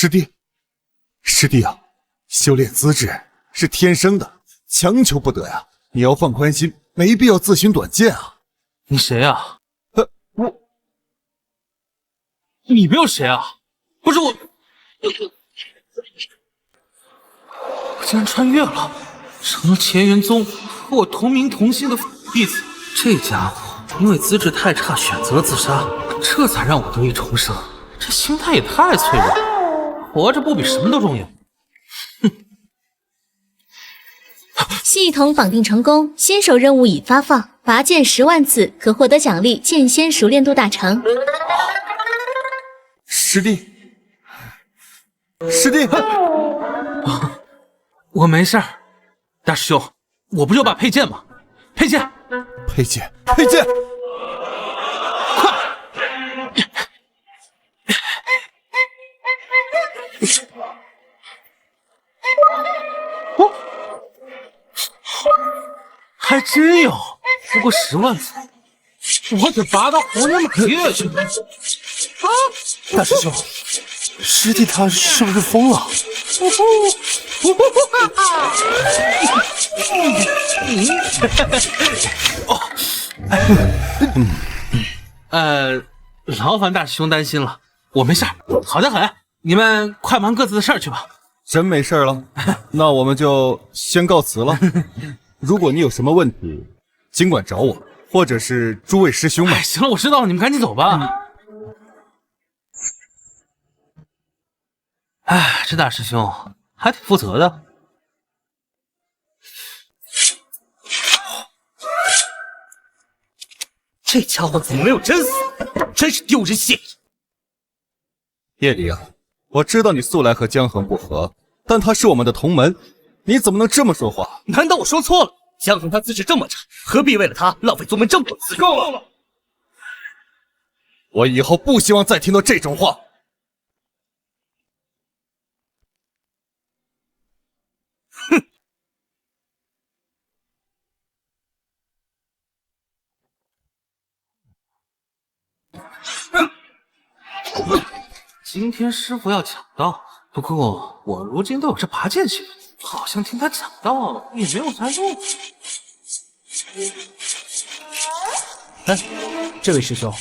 师弟啊，修炼资质是天生的，强求不得呀。你要放宽心，没必要自寻短见啊。你谁啊？你没有谁啊？不是我竟然穿越了，成了乾元宗和我同名同姓的弟子。这家伙因为资质太差选择了自杀，这才让我得以重生。这心态也太脆弱了，活着不比什么都重要。系统绑定成功，新手任务已发放，拔剑10万次可获得奖励剑仙熟练度大成。师弟，我没事儿，大师兄，我不就把佩剑吗？佩剑，快！哦，还真有，不过10万次，我得拔到黄天马月去。大师兄，师弟他是不是疯了？劳烦大师兄担心了，我没事儿，好得很。你们快忙各自的事儿去吧。真没事了，那我们就先告辞了。如果你有什么问题，尽管找我，或者是诸位师兄们。行了，我知道了，你们赶紧走吧。这大师兄还挺负责的。这家伙怎么没有真死？真是丢人现眼！叶离啊，我知道你素来和江衡不和，但他是我们的同门，你怎么能这么说话？难道我说错了？江衡他资质这么差，何必为了他浪费宗门这么多资源？够了！我以后不希望再听到这种话。今天师傅要讲道，不过我如今都有这拔剑技能，好像听他讲道也没有啥用。这位师兄，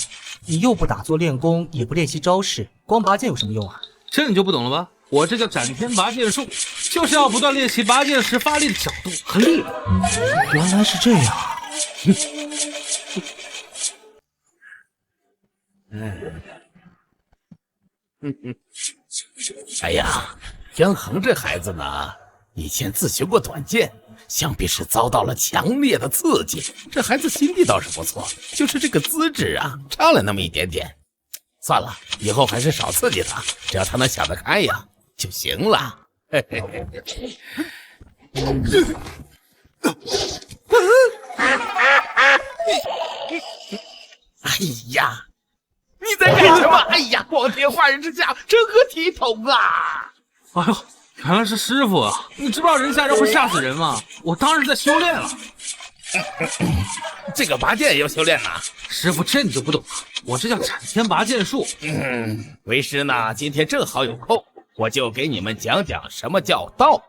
你又不打坐练功，也不练习招式，光拔剑有什么用啊？这你就不懂了吧？我这叫斩天拔剑术，就是要不断练习拔剑时发力的角度和力量。原来是这样啊！哎呀，江衡这孩子呢，以前自学过短剑，想必是遭到了强烈的刺激。这孩子心地倒是不错，就是这个资质啊，差了那么一点点。算了，以后还是少刺激他，只要他能想得开呀就行了。嘿嘿嘿嘿。哎呀！你在干什么？哎呀，光天化日之下，成何体统啊！哎呦，原来是师傅啊！你知不知道人吓人会吓死人吗？我当然在修炼了。这个拔剑也要修炼呐？师傅，这你就不懂了，我这叫斩天拔剑术。为师呢，今天正好有空，我就给你们讲讲什么叫道。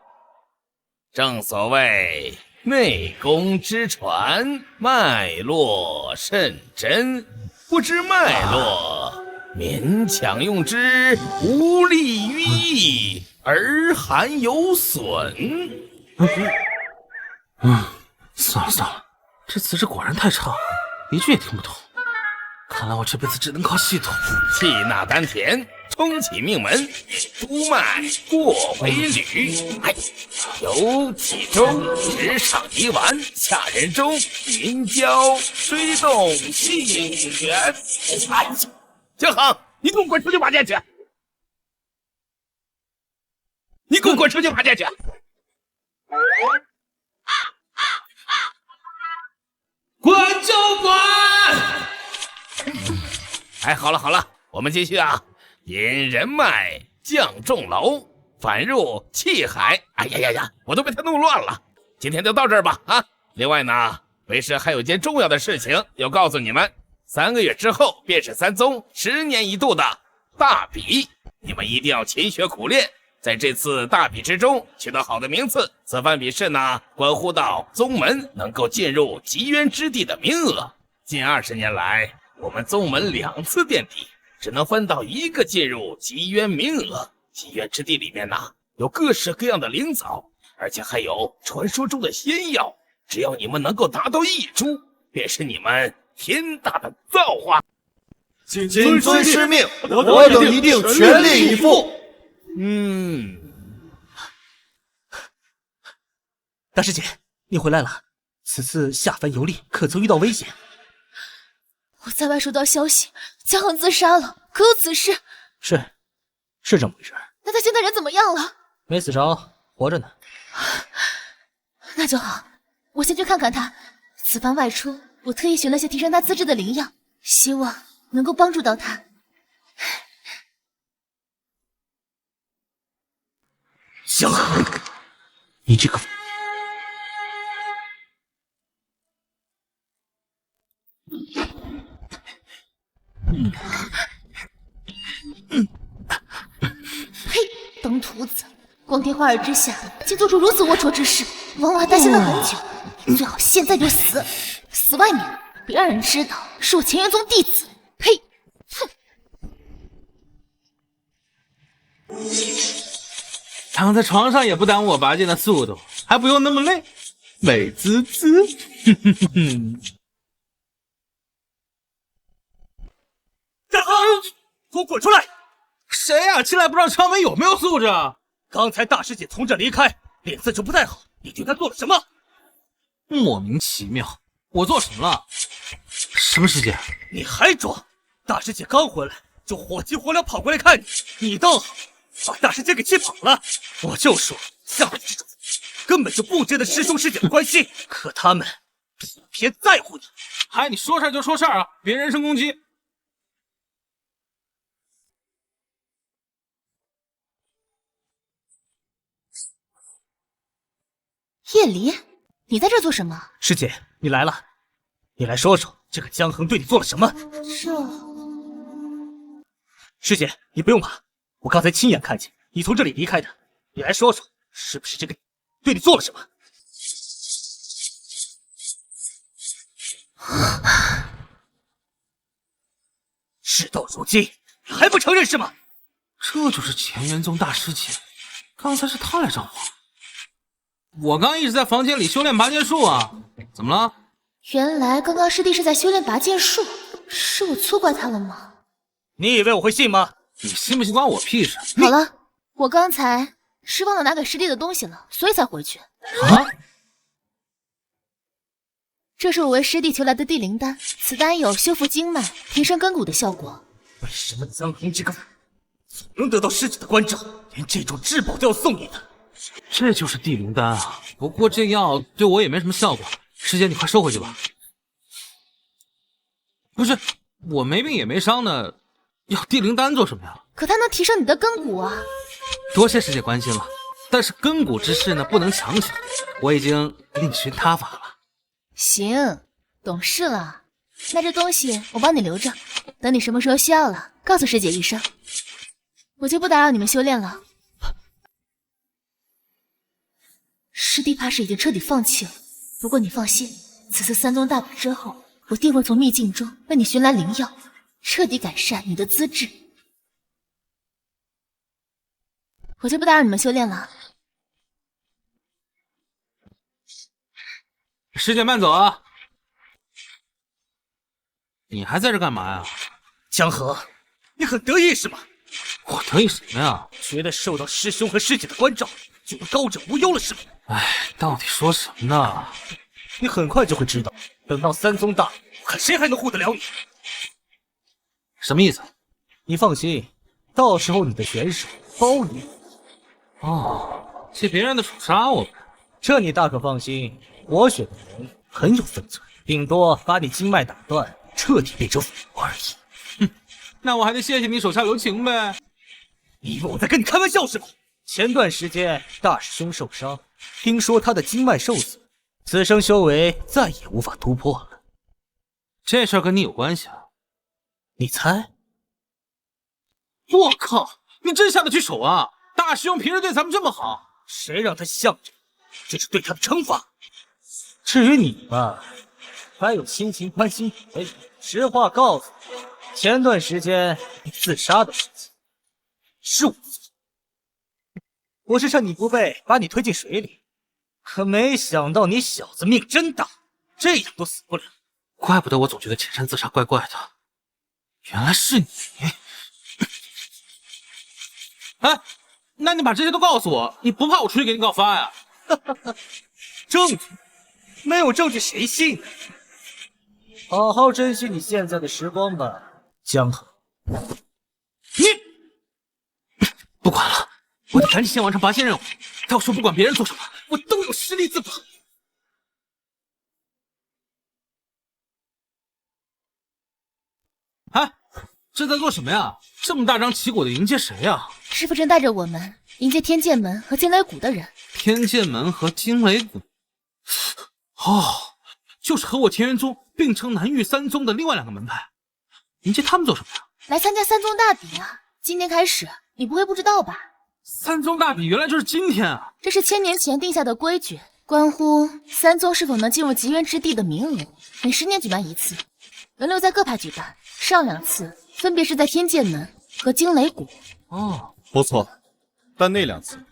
正所谓内功之传，脉络甚真。不知脉络，勉强用之，无利于义，而含有损。算了，这资质果然太差了，一句也听不懂。看来我这辈子只能靠系统。气纳丹田，冲起命门，督脉过为履。由其中直上泥丸，下人中，云交吹动气源。江衡，你给我滚出去拔剑去！你给我滚出去拔剑去！滚就滚！哎，好了，我们继续啊！引人脉，降众楼，反入气海。哎呀，我都被他弄乱了。今天就到这儿吧啊！另外呢，为师还有件重要的事情要告诉你们。3个月之后便是3宗10年一度的大比，你们一定要勤学苦练，在这次大比之中取得好的名次。此番比试呢，关乎到宗门能够进入极渊之地的名额。近20年来，我们宗门2次垫底，只能分到1个进入极渊名额。极渊之地里面呢，有各式各样的灵藻，而且还有传说中的仙药。只要你们能够达到1株，便是你们天大的造化。谨遵师命，我等一定全力以赴。大师姐，你回来了。此次下凡游历，可曾遇到危险？我在外收到消息，江恒自杀了，可有此事？是这么回事。那他现在人怎么样了？没死着，活着呢。那就好，我先去看看他。此番外出，我特意寻了些提升他资质的灵药，希望能够帮助到他。江恒，你这个……呸！登徒子，光天化日之下，竟做出如此龌龊之事，枉我还担心了很久。最好现在就死，死外面，别让人知道是我乾元宗弟子。呸！哼！躺在床上也不耽误我拔剑的速度，还不用那么累，美滋滋。大亨，给我滚出来！谁呀？进来不知道敲门有没有素质啊？刚才大师姐从这离开，脸色就不太好，你对她做了什么？莫名其妙，我做什么了？什么师姐？你还装？大师姐刚回来就火急火燎跑过来看你，你倒好，把大师姐给气跑了。我就说，像你这种根本就不值得师兄师姐的关心，可他们偏在乎你。嗨，你说事儿就说事儿啊，别人身攻击。叶离，你在这做什么？师姐，你来了，你来说说这个江恒对你做了什么？师姐，你不用怕，我刚才亲眼看见你从这里离开的，你来说说，是不是这个对你做了什么？事到如今，你还不承认是吗？这就是乾元宗大师姐，刚才是他来找我。我刚一直在房间里修炼拔剑术啊，怎么了？原来刚刚师弟是在修炼拔剑术，是我错怪他了吗？你以为我会信吗？你信不信关我屁事？好了，我刚才是忘了拿给师弟的东西了，所以才回去。啊！这是我为师弟求来的地灵丹，此丹有修复经脉、提升根骨的效果。为什么江恒这个总能得到师姐的关照，连这种至宝都要送你的？这就是地灵丹啊！不过这药对我也没什么效果，师姐你快收回去吧。不是，我没病也没伤呢，要地灵丹做什么呀？可它能提升你的根骨啊！多谢师姐关心了，但是根骨之事呢，不能强求，我已经另寻他法了。行，懂事了。那这东西我帮你留着，等你什么时候需要了，告诉师姐一声。我就不打扰你们修炼了。师弟怕是已经彻底放弃了，不过你放心，此次三宗大比之后，我定会从秘境中为你寻来灵药，彻底改善你的资质。我就不打扰你们修炼了。师姐慢走啊！你还在这干嘛呀？江河，你很得意是吗？我得意什么呀？觉得受到师兄和师姐的关照，就能高枕无忧了是吗？哎，到底说什么呢？你很快就会知道，等到三宗大比，我看谁还能护得了你。什么意思？你放心，到时候你的选手包你。哦，借别人的手杀我呗？这你大可放心，我选的人很有分寸，顶多把你经脉打断，彻底变成腐魔而已。哼，那我还得谢谢你手下留情呗。你以为我在跟你开玩笑是吗？前段时间大师兄受伤，听说他的经脉受损，此生修为再也无法突破了。这事儿跟你有关系啊？你猜？我靠，你真下得去手啊？大师兄平时对咱们这么好，谁让他向着，这是对他的惩罚。至于你吧，还有心情关心别人。实话告诉你，前段时间你自杀的事情，是我做的。我是趁你不备，把你推进水里，可没想到你小子命真大，这样都死不了。怪不得我总觉得浅山自杀怪怪的，原来是你。哎，那你把这些都告诉我，你不怕我出去给你告发呀？证据？没有证据谁信呢？好好珍惜你现在的时光吧，江河。你不管了，我得赶紧先完成拔剑任务，到时候不管别人做什么，我都有实力自保。哎，这在做什么呀？这么大张旗鼓的迎接谁呀？师傅正带着我们迎接天剑门和金雷谷的人。天剑门和金雷谷，哦，就是和我乾元宗并称南域三宗的另外2个门派。迎接他们做什么呀？来参加三宗大比啊！今天开始，你不会不知道吧？三宗大比原来就是今天啊！这是1000年前定下的规矩，关乎三宗是否能进入极渊之地的名额，每10年举办一次，轮流在各派举办。上2次分别是在天剑门和惊雷谷。哦，不错，但那2次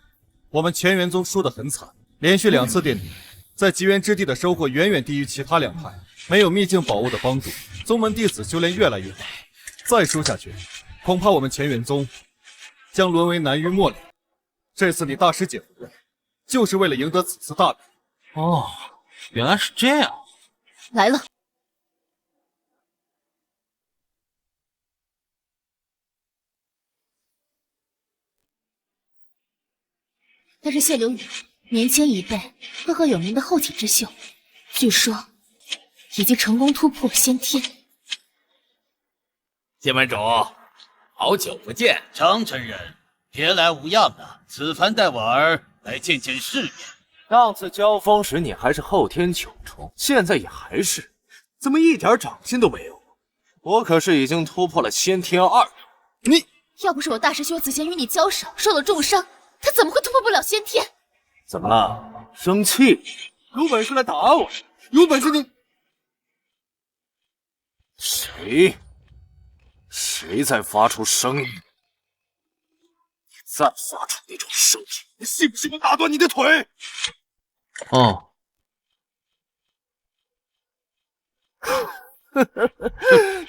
我们乾元宗输得很惨，连续2次垫底，在极渊之地的收获远远低于其他2派，没有秘境宝物的帮助，宗门弟子修炼越来越好。再输下去，恐怕我们乾元宗将沦为南域末流。这次你大师姐回来，就是为了赢得此次大比。哦，原来是这样。来了。他是谢流宇，年轻一辈，赫赫有名的后起之秀，据说已经成功突破先天。谢门主，好久不见。张真人，别来无恙啊！此番带我儿来见见世面。上次交锋时你还是后天九重，现在也还是，怎么一点长进都没有？我可是已经突破了先天2重。你要不是我大师兄此前与你交手受了重伤，他怎么会突破不了先天？怎么了？生气？有本事来打我！有本事你……谁在发出声音？你再发出那种声音，你信不信我打断你的腿？哦，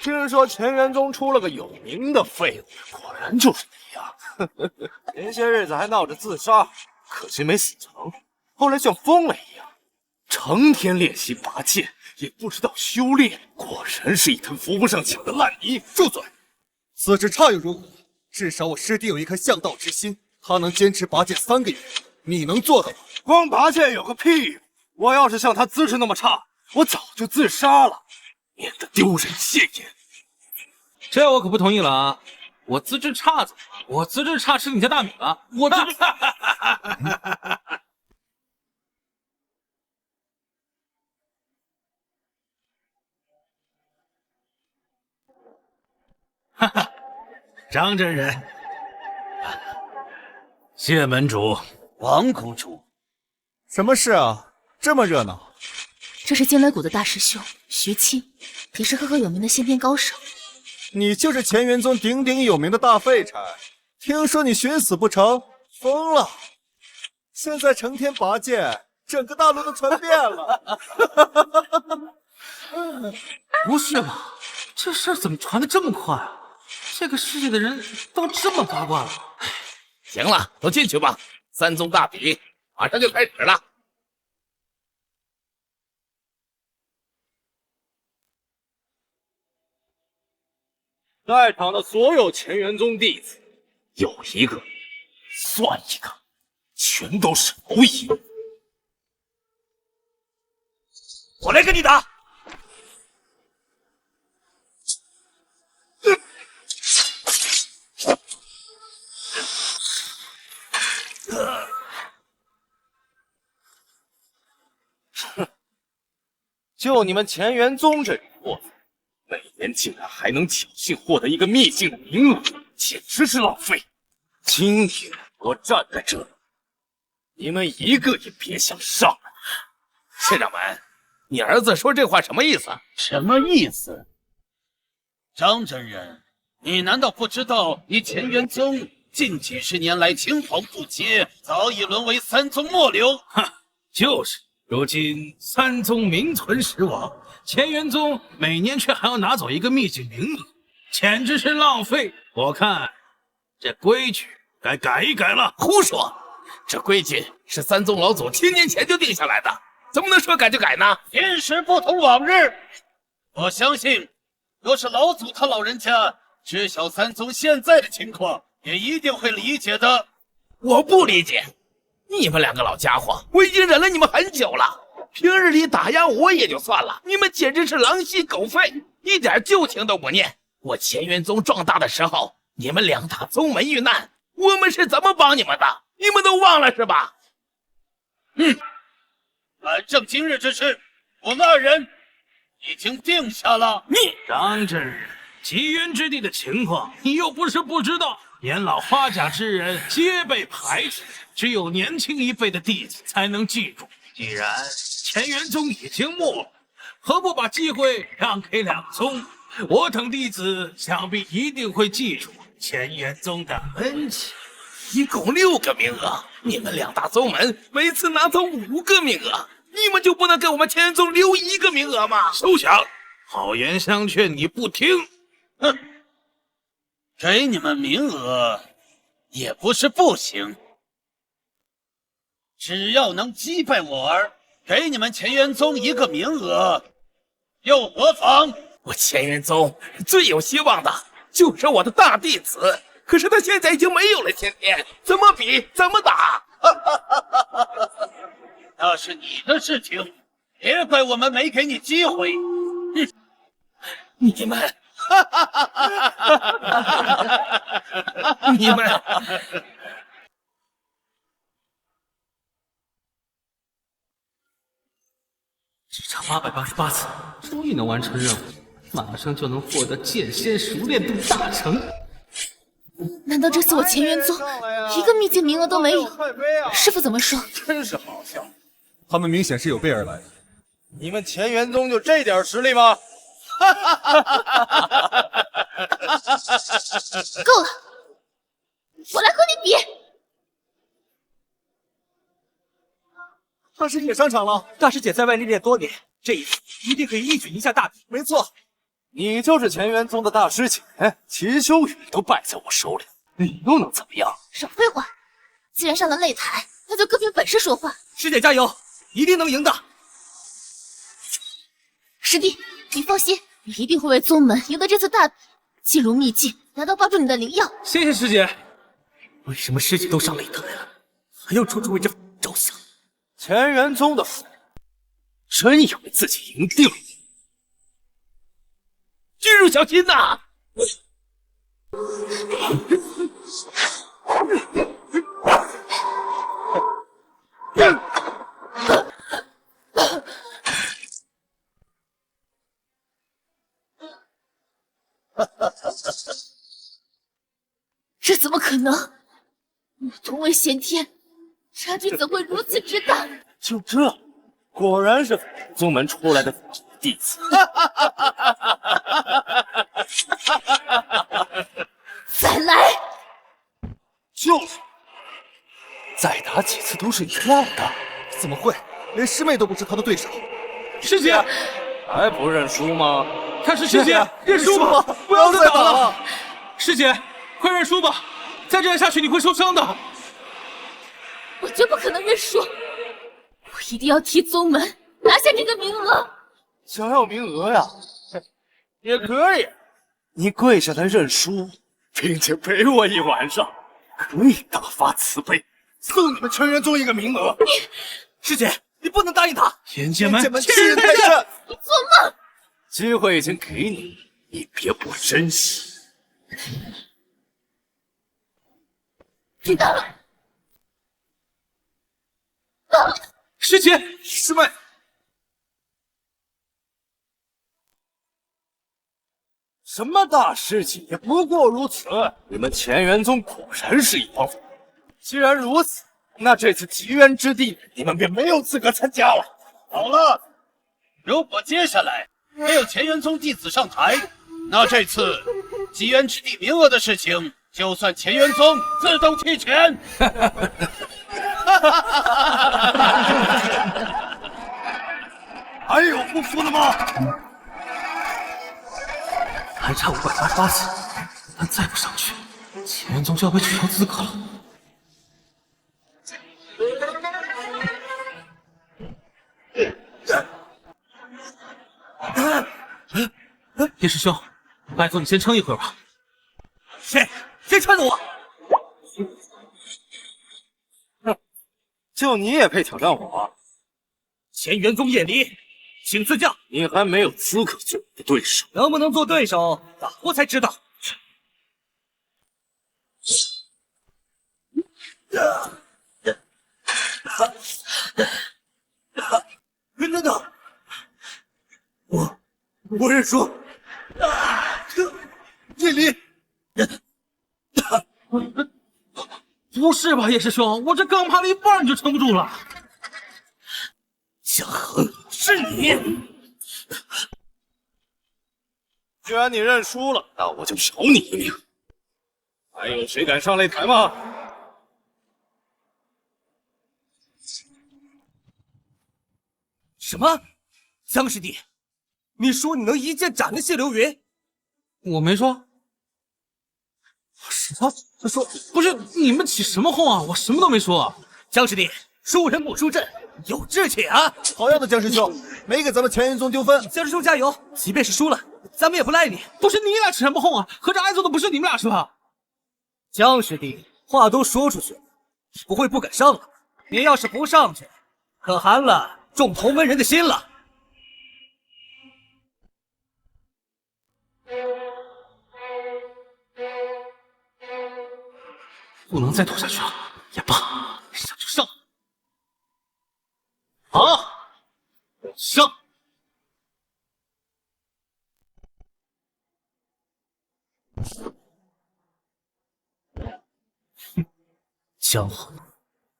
听说乾元宗出了个有名的废物，果然就是你呀！前些日子还闹着自杀，可惜没死成。后来像疯了一样，成天练习拔剑，也不知道修炼，果然是一滩扶不上墙的烂泥。住嘴！资质差又如何？至少我师弟有一颗向道之心，他能坚持拔剑3个月，你能做到吗？光拔剑有个屁用！我要是像他资质那么差，我早就自杀了，免得丢人现眼。这我可不同意了啊！我资质差怎么了？我资质差吃你家大米了？我资质……哈哈，张真人，谢门主，王公主，什么事啊？这么热闹？这是惊雷谷的大师兄徐清，也是赫赫有名的先天高手。你就是乾元宗鼎鼎有名的大废柴，听说你寻死不成，疯了！现在成天拔剑，整个大陆都传遍了。不是吧？这事儿怎么传得这么快啊？这个世界的人都这么八卦了。行了，都进去吧，三宗大比马上就开始了。在场的所有乾元宗弟子，有一个算一个，全都是蝼蚁。我来跟你打。就你们乾元宗这种货色，每年竟然还能侥幸获得一个秘境的名额，简直是浪费！今天我站在这里，你们一个也别想上来。县掌门，你儿子说这话什么意思？什么意思？张真人，你难道不知道你乾元宗近几十年来青黄不接，早已沦为三宗末流？哼，就是。如今三宗名存实亡，乾元宗每年却还要拿走一个秘境名额，简直是浪费。我看这规矩该改一改了。胡说！这规矩是三宗老祖1000年前就定下来的，怎么能说改就改呢？天时不同往日，我相信，若是老祖他老人家知晓三宗现在的情况，也一定会理解的。我不理解，你们两个老家伙，我已经忍了你们很久了。平日里打压我也就算了，你们简直是狼心狗肺，一点旧情都不念。我乾元宗壮大的时候，你们2大宗门遇难，我们是怎么帮你们的？你们都忘了是吧？反正今日之事，我们2人已经定下了。你张真人，极渊之地的情况，你又不是不知道。年老花甲之人皆被排除，只有年轻一辈的弟子才能记住。既然乾元宗已经没了，何不把机会让给2宗？我等弟子想必一定会记住乾元宗的恩情。一共6个名额，你们2大宗门每次拿走5个名额，你们就不能给我们乾元宗留1个名额吗？休想！好言相劝你不听。哼，给你们名额也不是不行，只要能击败我儿，给你们乾元宗1个名额，又何妨？我乾元宗最有希望的就是我的大弟子，可是他现在已经没有了先天，怎么比怎么打？那是你的事情，别怪我们没给你机会。你们，你们，只差888次，终于能完成任务，马上就能获得剑仙熟练度大成。难道这次我乾元宗1个秘境名额都没有？师傅怎么说？真是好笑。他们明显是有备而来的。你们乾元宗就这点实力吗？够了，我来和你比。大师姐上场了，大师姐在外历练多年，这一次一定可以一举赢下大比。没错，你就是乾元宗的大师姐，齐秋雨都败在我手里，你又能怎么样？少废话，既然上了擂台，那就各凭本事说话。师姐加油，一定能赢的。师弟，你放心，你一定会为宗门赢得这次大比，进入秘境，拿到帮助你的灵药。谢谢师姐。为什么师姐都上擂台了，还要处处为这着想？乾元宗的父真以为自己赢定了？巨入小心呐！这怎么可能？我们同为先天，差距怎会如此之大？就这，果然是宗门出来的弟子。再来！就是，再打几次都是一样的。怎么会？连师妹都不是他的对手。师姐，还不认输吗？看是师姐，认输吧，不要再打了。师姐，快认输吧，再这样下去你会受伤的。我绝不可能认输，我一定要替宗门拿下这个名额。想要名额呀？也可以，你跪下来认输，并且陪我一晚上，可以大发慈悲，送你们全员宗1个名额。师姐，你不能答应他。天剑门，欺人太甚！你做梦！机会已经给你，你别不珍惜。知道了。师姐，师妹，什么大事情也不过如此。你们乾元宗果然是一帮疯子。既然如此，那这次极渊之地你们便没有资格参加了。好了，如果接下来没有乾元宗弟子上台，那这次极渊之地名额的事情，就算乾元宗自动弃权。还有不服的吗？还差588次，但再不上去，乾元宗就要被取消资格了。叶师兄，拜托你先撑一会儿吧。谁穿的我？就你也配挑战我？乾元宗叶离，请赐教。你还没有资格做我的对手。能不能做对手，打过才知道。等等，我认输。叶离，不是吧，叶师兄，我这刚爬了一半你就撑不住了。江恒，是你！既然你认输了，那我就饶你一命。还有谁敢上擂台吗？什么？江师弟，你说你能一剑斩了谢流云？我没说。什么？他说不是你们起什么哄啊？我什么都没说。江师弟，输人不输阵，有志气啊！好样的，江师兄，没给咱们乾元宗丢分。江师兄加油！即便是输了，咱们也不赖你。不是你俩起什么哄啊？合着挨揍的不是你们俩是吧？江师弟，话都说出去了，你不会不敢上了？你要是不上去，可寒了众同门人的心了。不能再拖下去了，也罢，上就上。好，上。江恒，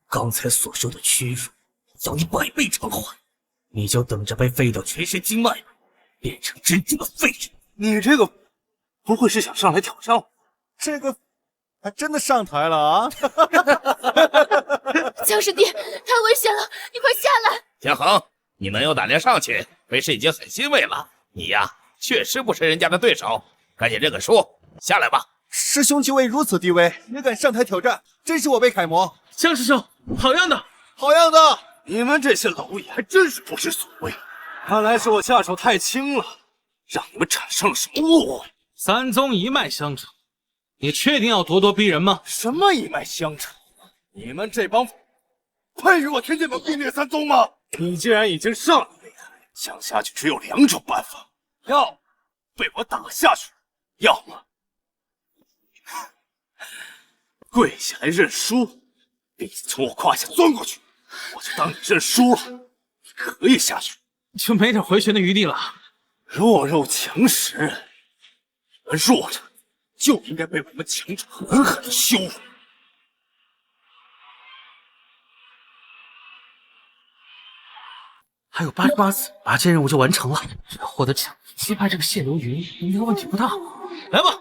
刚才所受的屈辱，要以100倍偿还。你就等着被废掉全身经脉，变成真正的废人。你这个不会是想上来挑战我？这个还真的上台了啊！江师弟，太危险了，你快下来！江恒，你能有胆量上去，为师已经很欣慰了。你呀，确实不是人家的对手，赶紧认个输，下来吧。师兄就位如此地位，也敢上台挑战，真是我辈楷模。江师兄，好样的，好样的！你们这些蝼蚁还真是不知所谓，看来是我下手太轻了，让你们产生了什么误会。三宗一脉相承，你确定要咄咄逼人吗？什么一脉相承？你们这帮配与我天剑门并列三宗吗？你既然已经上了擂台，想下去只有2种办法：要被我打下去，要么跪下来认输，并且从我胯下钻过去，我就当你认输了，你可以下去。就没点回旋的余地了。弱肉强食，你们弱者就应该被我们强者狠狠的羞辱。还有88次，拔剑任务就完成了，只要获得奖励，击败这个谢流云，应该问题不大。来吧。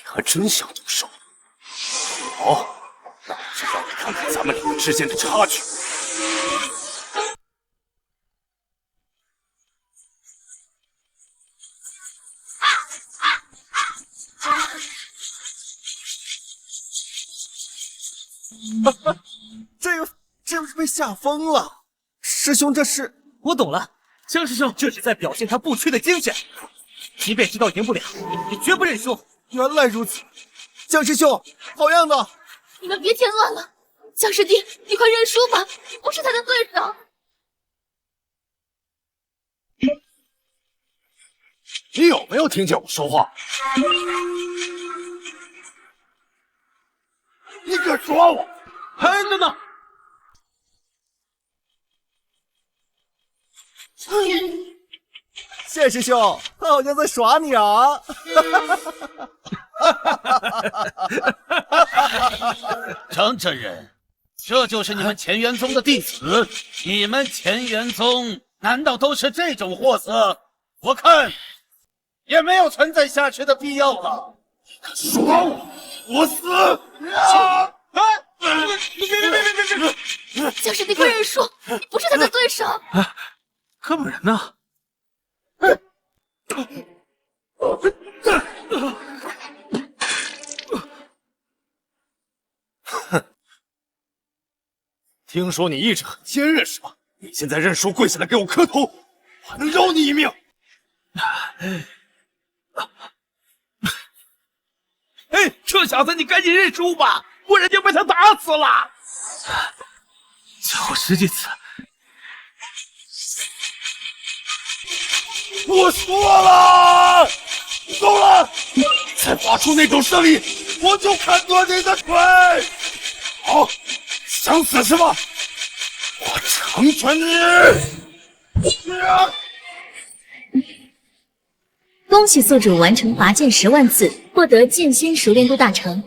还真想动手？好，那我就让你看看咱们两个之间的差距。这是被吓疯了。师兄，这是……我懂了，江师兄，这是在表现他不屈的精神。即便知道赢不了，也绝不认输。原来如此，江师兄，好样的！你们别添乱了，江师弟，你快认输吧，你不是他的对手。你有没有听见我说话？你敢耍我？哎，等等！谢师兄，他好像在耍你啊！张真人，这就是你们乾元宗的弟子？你们乾元宗难道都是这种货色？我看也没有存在下去的必要了。你敢耍我，我死！江师弟不认输，你不是他的对手。哥们人呢？听说你意志很坚韧是吧？你现在认输，跪下来给我磕头，我还能饶你一命。哎，这小子，你赶紧认输吧，不然就被他打死了。叫我10几次，我说了，够了！再发出那种声音，我就砍断你的腿！好，想死是吧？我成全你！恭喜宿主完成拔剑10万次，获得剑仙熟练度大成。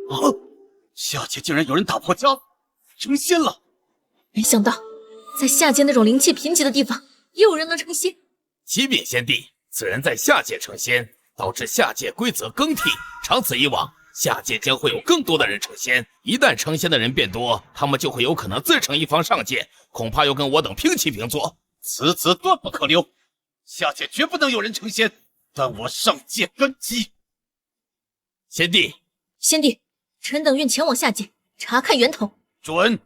我下界竟然有人打破枷锁，成仙了！没想到，在下界那种灵气贫瘠的地方，也有人能成仙。启禀先帝，此人在下界成仙，导致下界规则更替。长此以往，下界将会有更多的人成仙。一旦成仙的人变多，他们就会有可能自成一方上界，恐怕要跟我等平起平坐。此子断不可留，下界绝不能有人成仙，但我上界根基。先帝，先帝，臣等愿前往下界查看源头。准。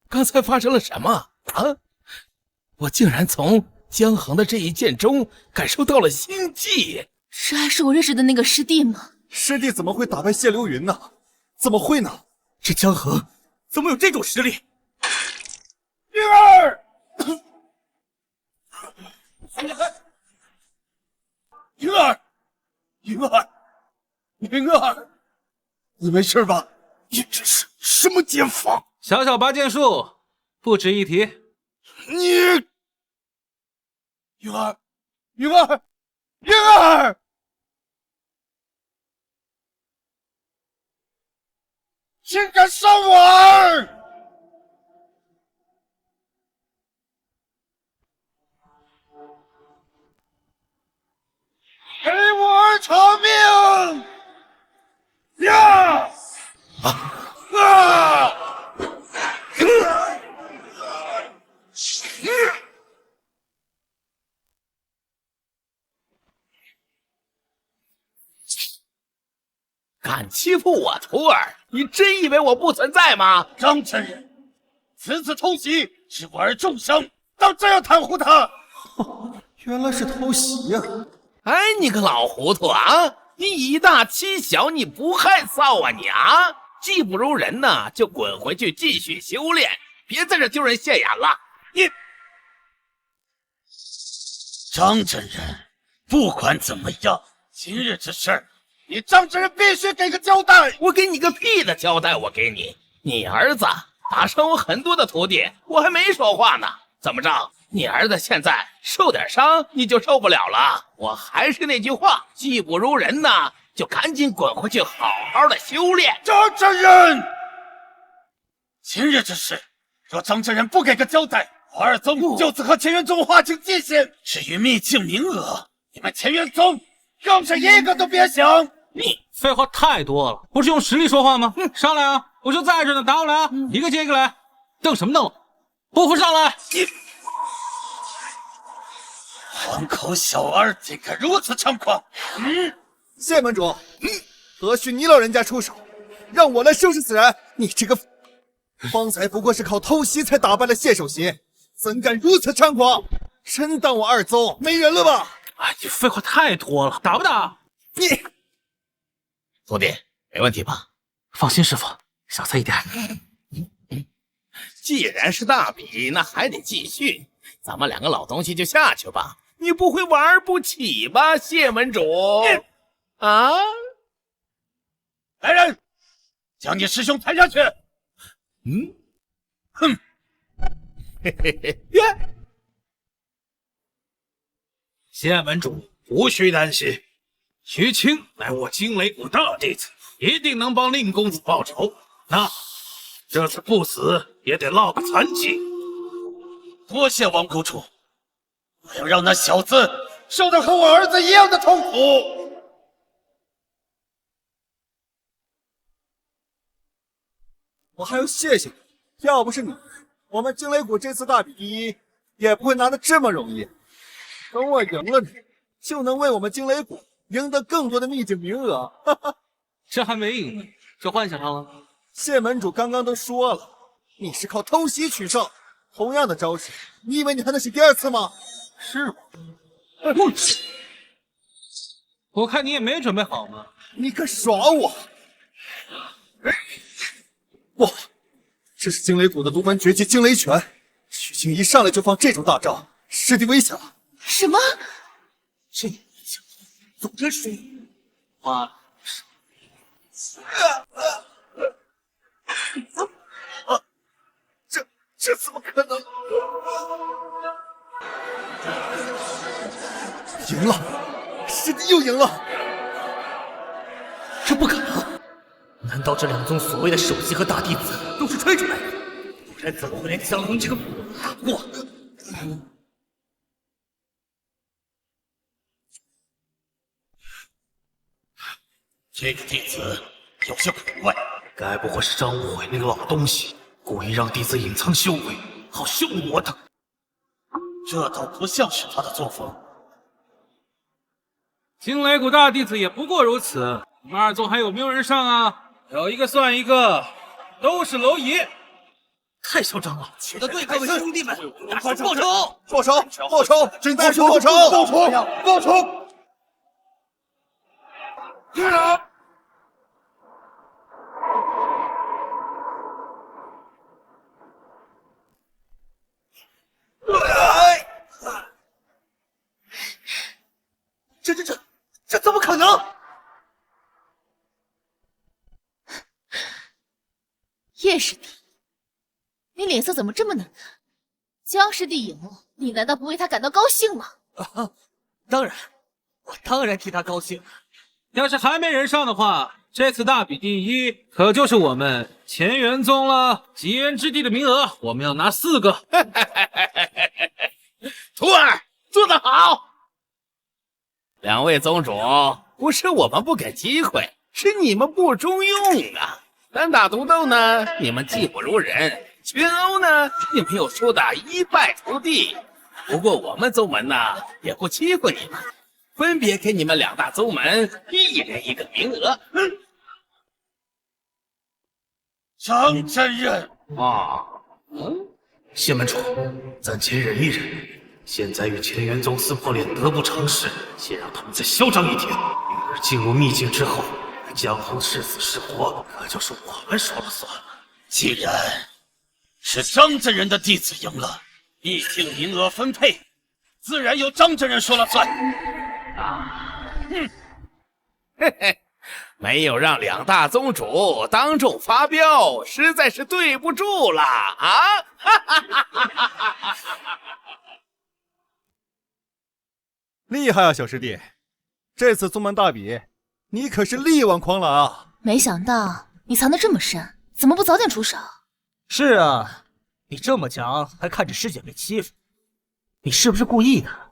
刚才发生了什么啊？我竟然从江衡的这一剑中感受到了心悸。这还是我认识的那个师弟吗？师弟怎么会打败谢流云呢？怎么会呢？这江衡怎么有这种实力？云儿，云儿，云儿，云儿，你没事吧？你这是什么剑法？小小拔剑术，不值一提。你，云儿，云儿，云儿，竟敢伤我儿！给我儿偿命！呀！敢欺负我徒儿，你真以为我不存在吗？张真人，此次偷袭致我儿重伤，当真要袒护他？原来是偷袭呀！哎，你个老糊涂啊！你以大欺小，你不害臊啊你啊！技不如人呢，就滚回去继续修炼，别在这丢人现眼了。你，张真人，不管怎么样，今日之事，你张真人必须给个交代。我给你个屁的交代！我给你，你儿子打伤我很多的徒弟，我还没说话呢。怎么着？你儿子现在受点伤你就受不了了。我还是那句话，技不如人呐，就赶紧滚回去好好的修炼。张真人，今日之事，若张真人不给个交代，我二宗就此和乾元宗划清界限。至于秘境名额，你们乾元宗更是一个都别想。你废话太多了，不是用实力说话吗？上来啊！我就在这呢，打我来啊！一个接一个来，瞪什么瞪？不服上来！黄口小儿竟敢如此猖狂！谢门主，何须你老人家出手，让我来收拾此人？你这个，方才不过是靠偷袭才打败了谢守邪，怎敢如此猖狂？真当我二宗没人了吧？哎，你废话太多了，打不打？你，徒弟没问题吧？放心，师傅，小菜一碟。既然是大比，那还得继续。咱们两个老东西就下去吧。你不会玩不起吧，谢门主？啊！来人，将你师兄抬下去。哼，嘿嘿嘿，耶！谢门主无需担心，徐青乃我惊雷谷大弟子，一定能帮令公子报仇。那这次不死也得落个残疾。多谢王谷主，我要让那小子受到和我儿子一样的痛苦。我还要谢谢你，要不是你，我们惊雷谷这次大比第一也不会拿得这么容易。等我赢了你，就能为我们惊雷谷赢得更多的秘境名额。哈哈，这还没赢呢，就幻想上了。谢门主刚刚都说了，你是靠偷袭取胜，同样的招式，你以为你还能使第二次吗？是吗？我看你也没准备好嘛。你可耍我！哇，这是惊雷谷的独门绝技惊雷拳，许昕一上来就放这种大招，师弟危险了。什么？这总真输！妈的！这怎么可能？赢了，师弟又赢了！这不可能！难道这两宗所谓的首席和大弟子都是吹出来的？不然怎么会连江龙这个打过？这个弟子有些古怪，该不会是张无悔那个老东西故意让弟子隐藏修为，好羞辱我等？这倒不像是他的作风。惊雷谷大弟子也不过如此，你们二宗还有没有人上啊？有一个算一个，都是蝼蚁！太嚣张了！我的对各位兄弟们，报仇！报仇！报仇！真大仇！报仇！报仇！报仇！队长！这怎么可能？叶师弟，你脸色怎么这么难看？江师弟赢了，你难道不为他感到高兴吗？当然，我当然替他高兴。要是还没人上的话，这次大比第一可就是我们乾元宗了。极元之地的名额，我们要拿4个。徒儿做得好！两位宗主，不是我们不给机会，是你们不中用啊！单打独斗呢，你们技不如人；群殴呢，你们又输得一败涂地。不过我们宗门呢，也不欺负你们，分别给你们2大宗门一人1个名额。张真人啊，谢门主，暂且忍一忍。现在与乾元宗撕破脸得不偿失，先让他们再嚣张一天。明日进入秘境之后，江湖是死是活，可就是我们说了算。既然是张真人的弟子赢了，秘境名额分配自然由张真人说了算。嘿嘿，没有让2大宗主当众发飙，实在是对不住了啊！厉害啊，小师弟！这次宗门大比，你可是力挽狂澜啊！没想到你藏得这么深，怎么不早点出手？是啊，你这么强，还看着师姐被欺负，你是不是故意的？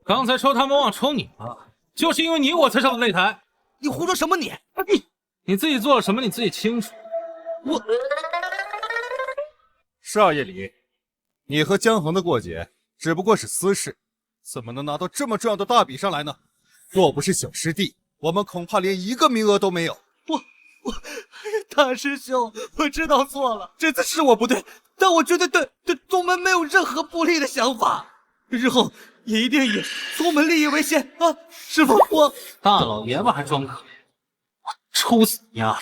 刚才抽他们忘抽你了，就是因为你我才上的擂台。你胡说什么你？你自己做了什么你自己清楚。是啊，叶离，你和江衡的过节只不过是私事，怎么能拿到这么重要的大比上来呢？若不是小师弟，我们恐怕连一个名额都没有。大师兄，我知道错了，这次是我不对，但我绝对对宗门没有任何不利的想法，日后也一定以宗门利益为先啊！师傅，我大老爷们还装可怜，我抽死你啊！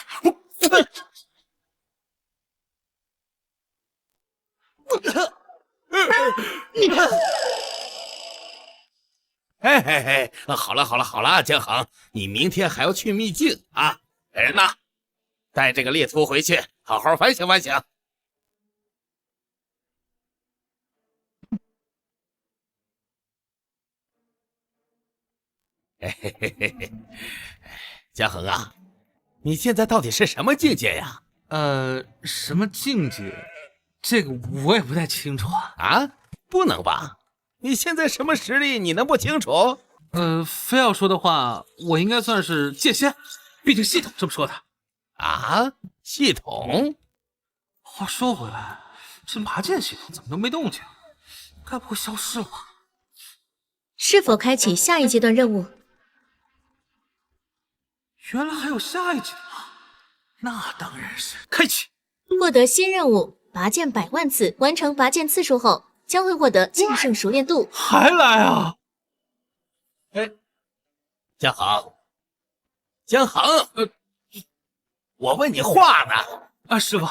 嘿嘿嘿，好了，江衡，你明天还要去秘境啊！人呢？带这个猎徒回去，好好反省反省。嘿嘿嘿嘿嘿，江衡啊，你现在到底是什么境界呀？什么境界？这个我也不太清楚啊。啊，不能吧？你现在什么实力？你能不清楚？非要说的话，我应该算是剑仙，毕竟系统这么说的。啊，系统？话说回来，这麻剑系统怎么都没动静？该不会消失了吧？是否开启下一阶段任务？原来还有下一阶段，那当然是开启。获得新任务，拔剑100万次，完成拔剑次数后，将会获得剑圣熟练度。还来啊！哎，江衡，江衡，我问你话呢。啊，师傅，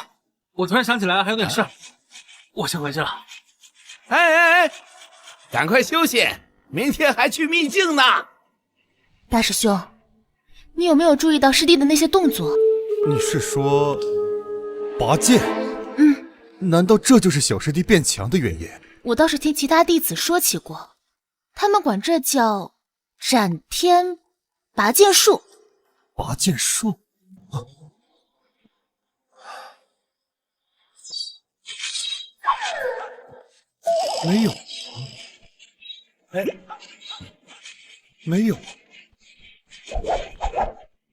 我突然想起来还有点事儿，我先回去了。哎，赶快休息，明天还去秘境呢。大师兄，你有没有注意到师弟的那些动作？你是说拔剑？难道这就是小师弟变强的原因？我倒是听其他弟子说起过，他们管这叫斩天拔剑术。拔剑术？没有。哎，没有。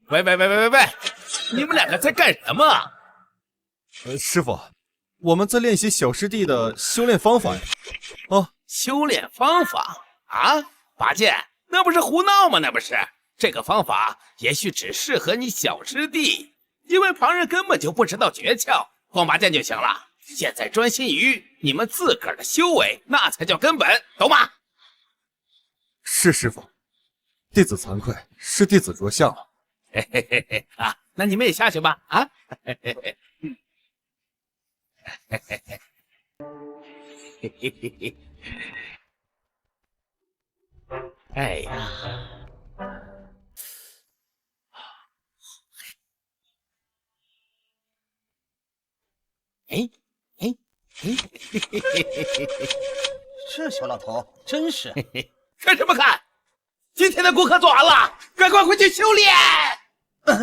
喂，你们两个在干什么？师傅，我们在练习小师弟的修炼方法呀。啊，修炼方法啊？拔剑那不是胡闹吗？那不是，这个方法也许只适合你小师弟，因为旁人根本就不知道诀窍，光拔剑就行了。现在专心于你们自个儿的修为，那才叫根本，懂吗？是师傅，弟子惭愧，是弟子着相了。嘿啊，那你们也下去吧啊！哎呀，这小老头真是看什么看？今天的功课做完了，赶快回去修炼。哎，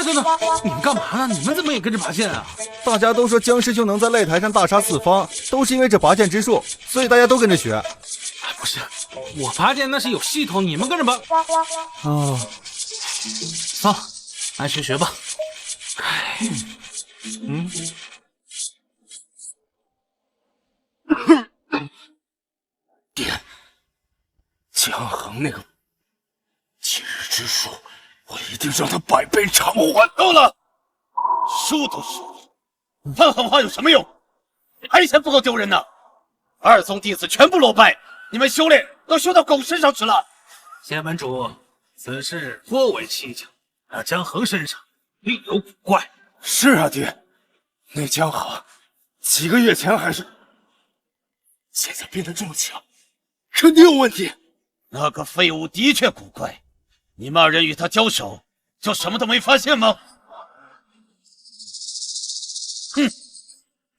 等等，你们干嘛呢？你们怎么也跟着拔剑啊？大家都说江师兄能在擂台上大杀四方，都是因为这拔剑之术，所以大家都跟着学。不是，我拔剑那是有系统，你们跟着拔。哦，算了，按学学吧。爹，江衡那个今日之术，我一定让他100倍偿还。够了，输都输了，放狠话有什么用？还嫌不够丢人呢？二宗弟子全部落败，你们修炼都修到狗身上去了。谢门主，此事颇为蹊跷，那江衡身上另有古怪。是啊，爹，那江衡几个月前还是现在变得这么强，肯定有问题。那个废物的确古怪，你们二人与他交手，就什么都没发现吗？哼，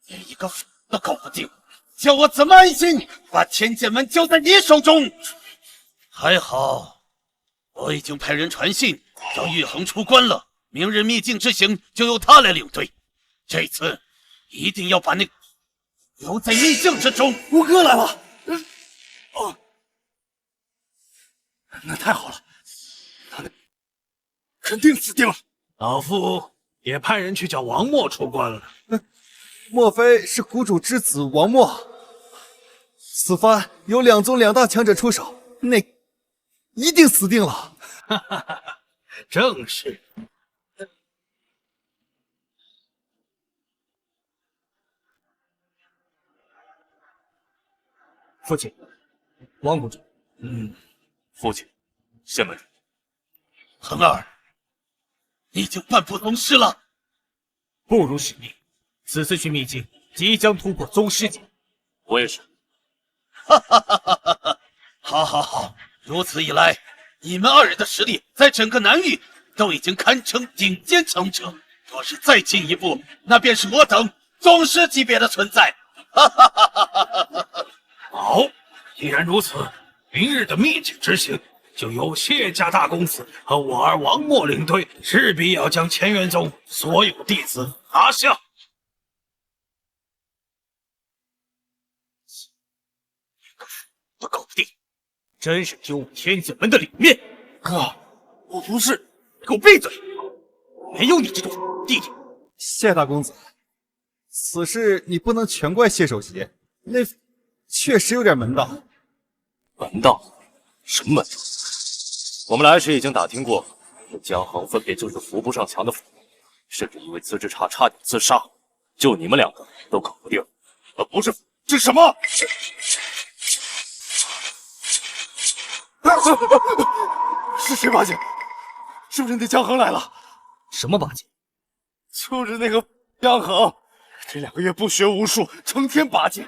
连一个都搞不定，叫我怎么安心把天剑门交在你手中？还好，我已经派人传信，叫玉衡出关了，明日秘境之行就由他来领队。这次一定要把那留在秘境之中。吴哥来了，哦，那太好了，他肯定死定了。老夫也派人去叫王默出关了。莫非是谷主之子王默？此番有两宗两大强者出手，那一定死定了。哈哈哈！正是。父亲，王谷主。父亲，先门。恒儿，你已经半不懂事了。不辱使命，此次去秘境即将突破宗师境。我也是。哈哈哈哈哈哈！好，好，好！如此一来，你们二人的实力在整个南域都已经堪称顶尖强者。若是再进一步，那便是我等宗师级别的存在。哈哈哈哈哈哈！好，既然如此，明日的秘境之行就由谢家大公子和我儿王默领队，势必要将乾元宗所有弟子拿下。都搞不定，真是丢我天剑门的脸面！哥，我不是……给我闭嘴！没有你这种弟弟。谢大公子，此事你不能全怪谢首席，那确实有点门道。门道？什么门道？我们来时已经打听过，江衡分别就是扶不上墙的腐民，甚至因为资质差差点自杀，就你们两个都搞不定，不是？这什么？是谁八戒？是不是那江衡来了？什么八戒？就是那个江衡，这2个月不学无术，成天拔剑，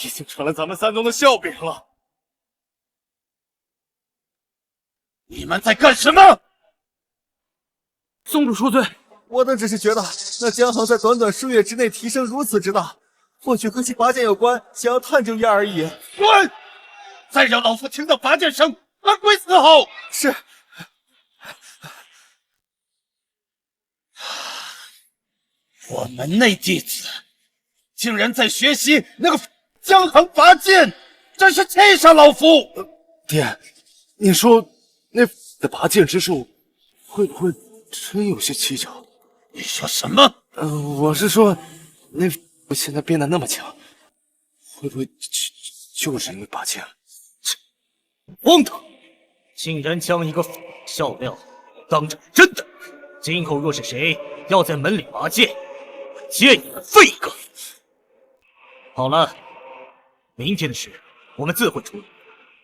已经成了咱们三宗的笑柄了。你们在干什么？宗主恕罪，我等只是觉得那江衡在短短数月之内提升如此之大，或许和其拔剑有关，想要探究一二而已。滚！再让老夫听到拔剑声，按规伺候。是。我门内弟子竟然在学习那个江衡拔剑，真是气死老夫！爹，你说那的拔剑之术会不会真有些蹊跷？你说什么？我是说，那现在变得那么强，会不会就是因为拔剑？荒唐！竟然将一个笑料当成真的！今后若是谁要在门里拔剑，借你们废一个！好了，明天的事我们自会处理。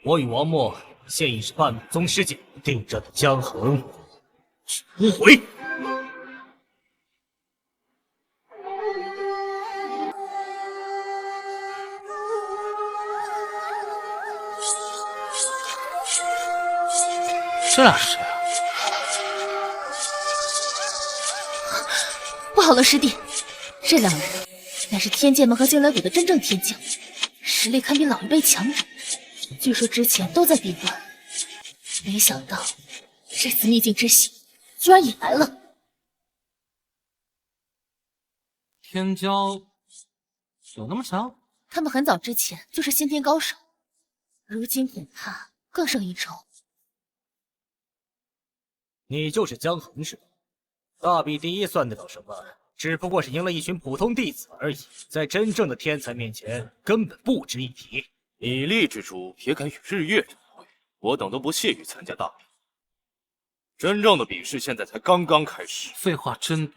我与王默现已是半路宗师境，定着的江衡无悔。这俩是谁啊？不好了，师弟，这2人乃是天剑门和惊雷谷的真正天将，实力堪比老一辈强者。据说之前都在闭关，没想到这次秘境之行居然也来了。天骄有那么强？他们很早之前就是先天高手，如今恐怕更胜一筹。你就是江衡是吧？大比第一算得了什么？只不过是赢了一群普通弟子而已，在真正的天才面前根本不值一提。以力之主也敢与日月争辉，我等都不屑于参加大比。真正的比试现在才刚刚开始。废话真多。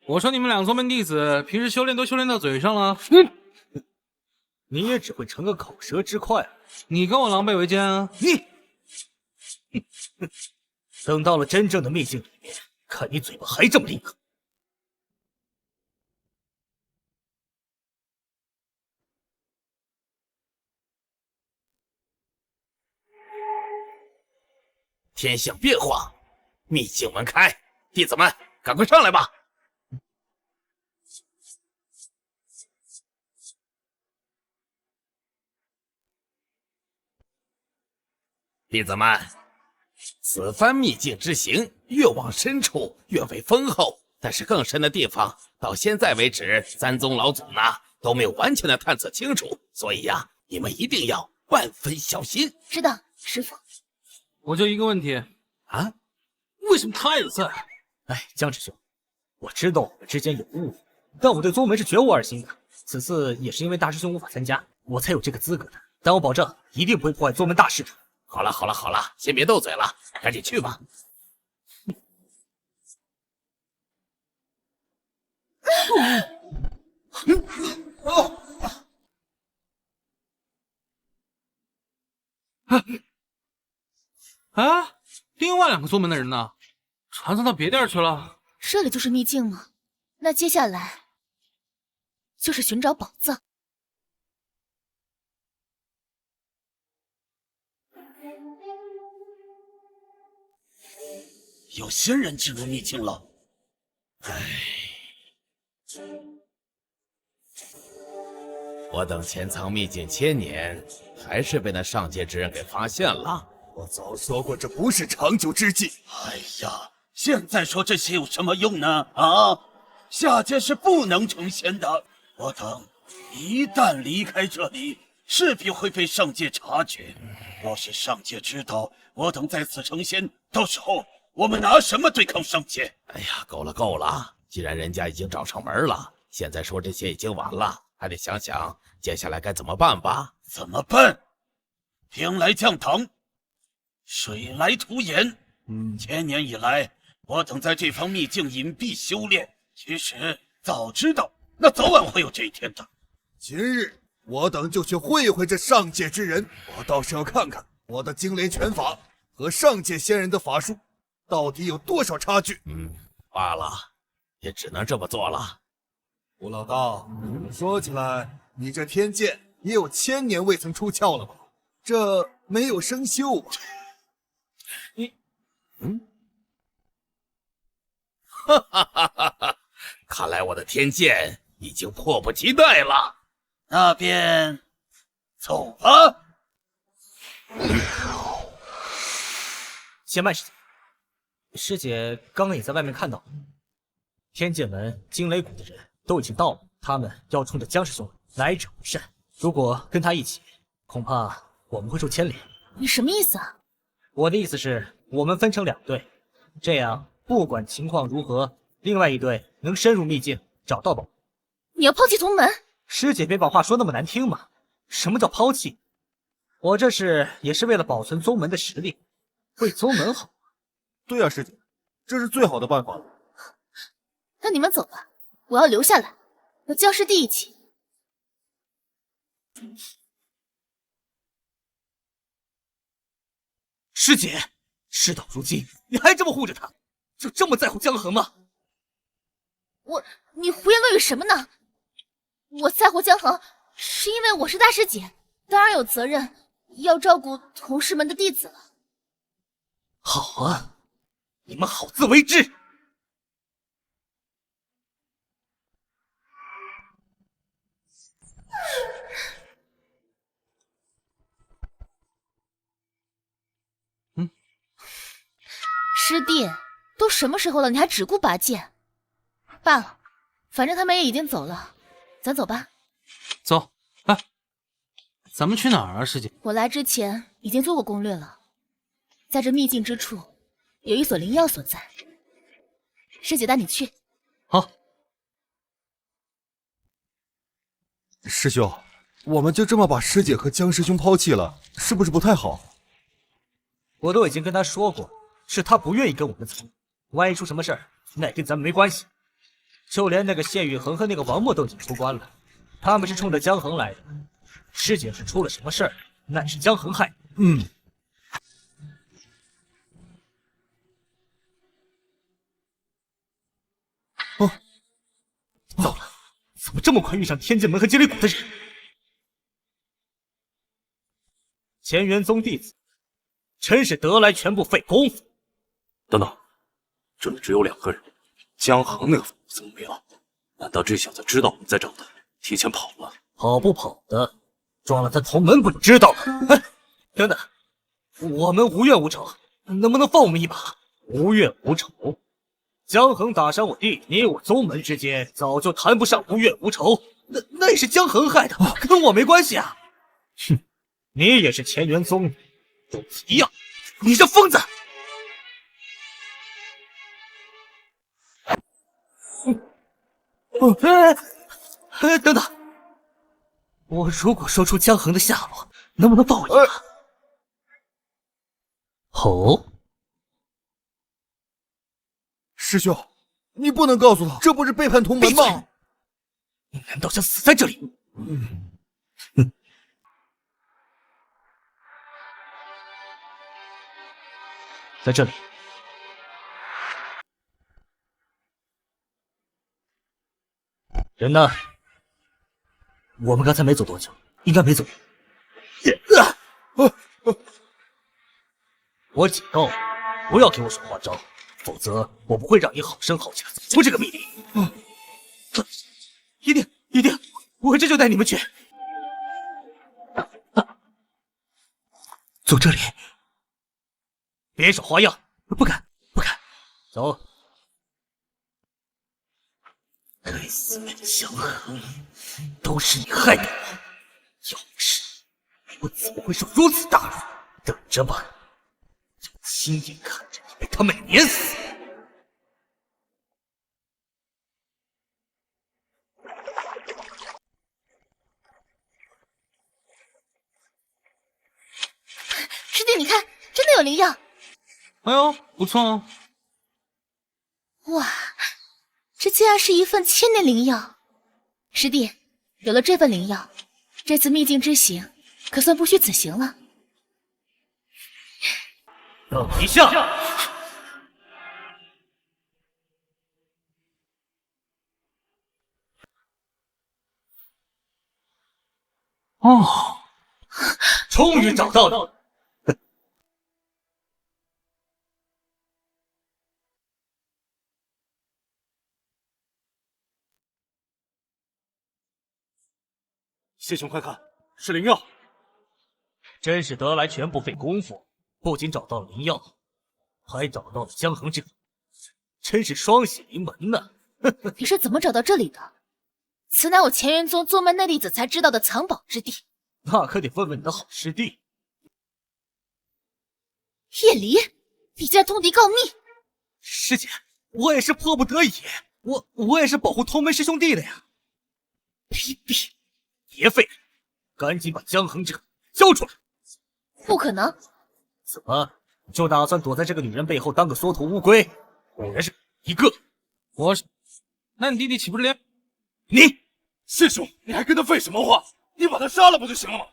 我说你们2宗门弟子平时修炼都修炼到嘴上了，你也只会成个口舌之快。你跟我狼狈为奸啊！等到了真正的秘境里面，看你嘴巴还这么厉害。天象变化，秘境门开，弟子们赶快上来吧！弟子们，此番秘境之行，越往深处越为丰厚，但是更深的地方，到现在为止，三宗老祖呢都没有完全的探测清楚，所以呀，你们一定要万分小心。知道，师傅。我就一个问题啊，为什么他也在？哎，江师兄，我知道我们之间有误，但我对宗门是绝无二心的。此次也是因为大师兄无法参加，我才有这个资格的。但我保证一定不会破坏宗门大事的。好了好了好了，先别斗嘴了，赶紧去吧。啊，另外2个宗门的人呢？传送到别地儿去了？这里就是秘境吗？那接下来就是寻找宝藏。有仙人进入秘境了。我等潜藏秘境千年，还是被那上界之人给发现了。我早说过，这不是长久之计。哎呀，现在说这些有什么用呢？啊，下界是不能成仙的。我等一旦离开这里，势必会被上界察觉。要是上界知道我等在此成仙，到时候我们拿什么对抗上界？哎呀，够了够了！既然人家已经找上门了，现在说这些已经晚了，还得想想接下来该怎么办吧。怎么办？兵来将挡，水来土掩。千年以来，我等在这方秘境隐蔽修炼，其实早知道，那早晚会有这一天的。今日我等就去会会这上界之人，我倒是要看看我的惊雷拳法和上界仙人的法术到底有多少差距。罢了，也只能这么做了。吴老道，说起来，你这天剑也有1000年未曾出鞘了吧？这没有生锈吧？哈哈哈哈哈！看来我的天剑已经迫不及待了。那便走吧。且慢，师姐。师姐刚刚也在外面看到了，天剑门惊雷谷的人都已经到了，他们要冲着江师兄来者不善。如果跟他一起，恐怕我们会受牵连。你什么意思啊？我的意思是，我们分成2队，这样不管情况如何，另外一队能深入秘境找到宝。你要抛弃宗门？师姐别把话说那么难听嘛。什么叫抛弃？我这是也是为了保存宗门的实力，为宗门好。对啊，师姐，这是最好的办法。那你们走吧，我要留下来，和江师弟一起。师姐，事到如今，你还这么护着他，就这么在乎江衡吗？你胡言乱语什么呢？我在乎江衡，是因为我是大师姐，当然有责任要照顾同师们的弟子了。好啊，你们好自为之。师弟，都什么时候了，你还只顾拔剑？罢了，反正他们也已经走了，咱走吧。走，哎，咱们去哪儿啊，师姐？我来之前已经做过攻略了，在这秘境之处有一所灵药所在，师姐带你去。好。师兄，我们就这么把师姐和江师兄抛弃了，是不是不太好？我都已经跟他说过，是他不愿意跟我们走，万一出什么事儿，那也跟咱们没关系。就连那个谢雨恒和那个王默都已经出关了，他们是冲着江衡来的。师姐是出了什么事儿，那也是江衡害的。糟了，怎么这么快遇上天剑门和接雷谷的人？乾元宗弟子真是得来全不费工夫。等等，这里只有2个人，江衡那个怎么没了？难道这小子知道我们在找他，提前跑了？跑不跑的，撞了他头门不就知道了？哎，等等，我们无怨无仇，能不能放我们一把？无怨无仇，江衡打伤我弟，你我宗门之间早就谈不上无怨无仇，那也是江衡害的，跟我没关系啊！哼，你也是乾元宗，跟我一样，你这疯子！等等，我如果说出江衡的下落，能不能放我一马？哦，师兄，你不能告诉他，这不是背叛同门吗？你难道想死在这里？在这里。人呢？我们刚才没走多久，应该没走。我警告你，不要给我耍花招，否则我不会让你好声好气的走出这个密林。一定，我这就带你们去。走这里，别耍花样，不敢。走。该死的江衡，都是你害的我！要不是你，我怎么会受如此大辱？等着吧，就亲眼看着你被他们碾死！师弟，你看，真的有灵药！哎呦，不错哦！哇！这竟然是一份千年灵药，师弟，有了这份灵药，这次秘境之行可算不虚此行了。等一下！哦，终于找到了！谢兄快看，是灵药！真是得来全不费工夫，不仅找到了灵药，还找到了江衡这个，真是双喜临门呢！你是怎么找到这里的？此乃我乾元宗宗门内弟子才知道的藏宝之地。那可得问问你的好师弟叶离，你竟然通敌告密！师姐，我也是迫不得已，我也是保护同门师兄弟的呀！卑鄙！别废了，赶紧把江衡这个交出来！不可能！怎么就打算躲在这个女人背后当个缩头乌龟？果然是一个！我是，那你弟弟岂不是连你师兄，你还跟他废什么话？你把他杀了不就行了吗？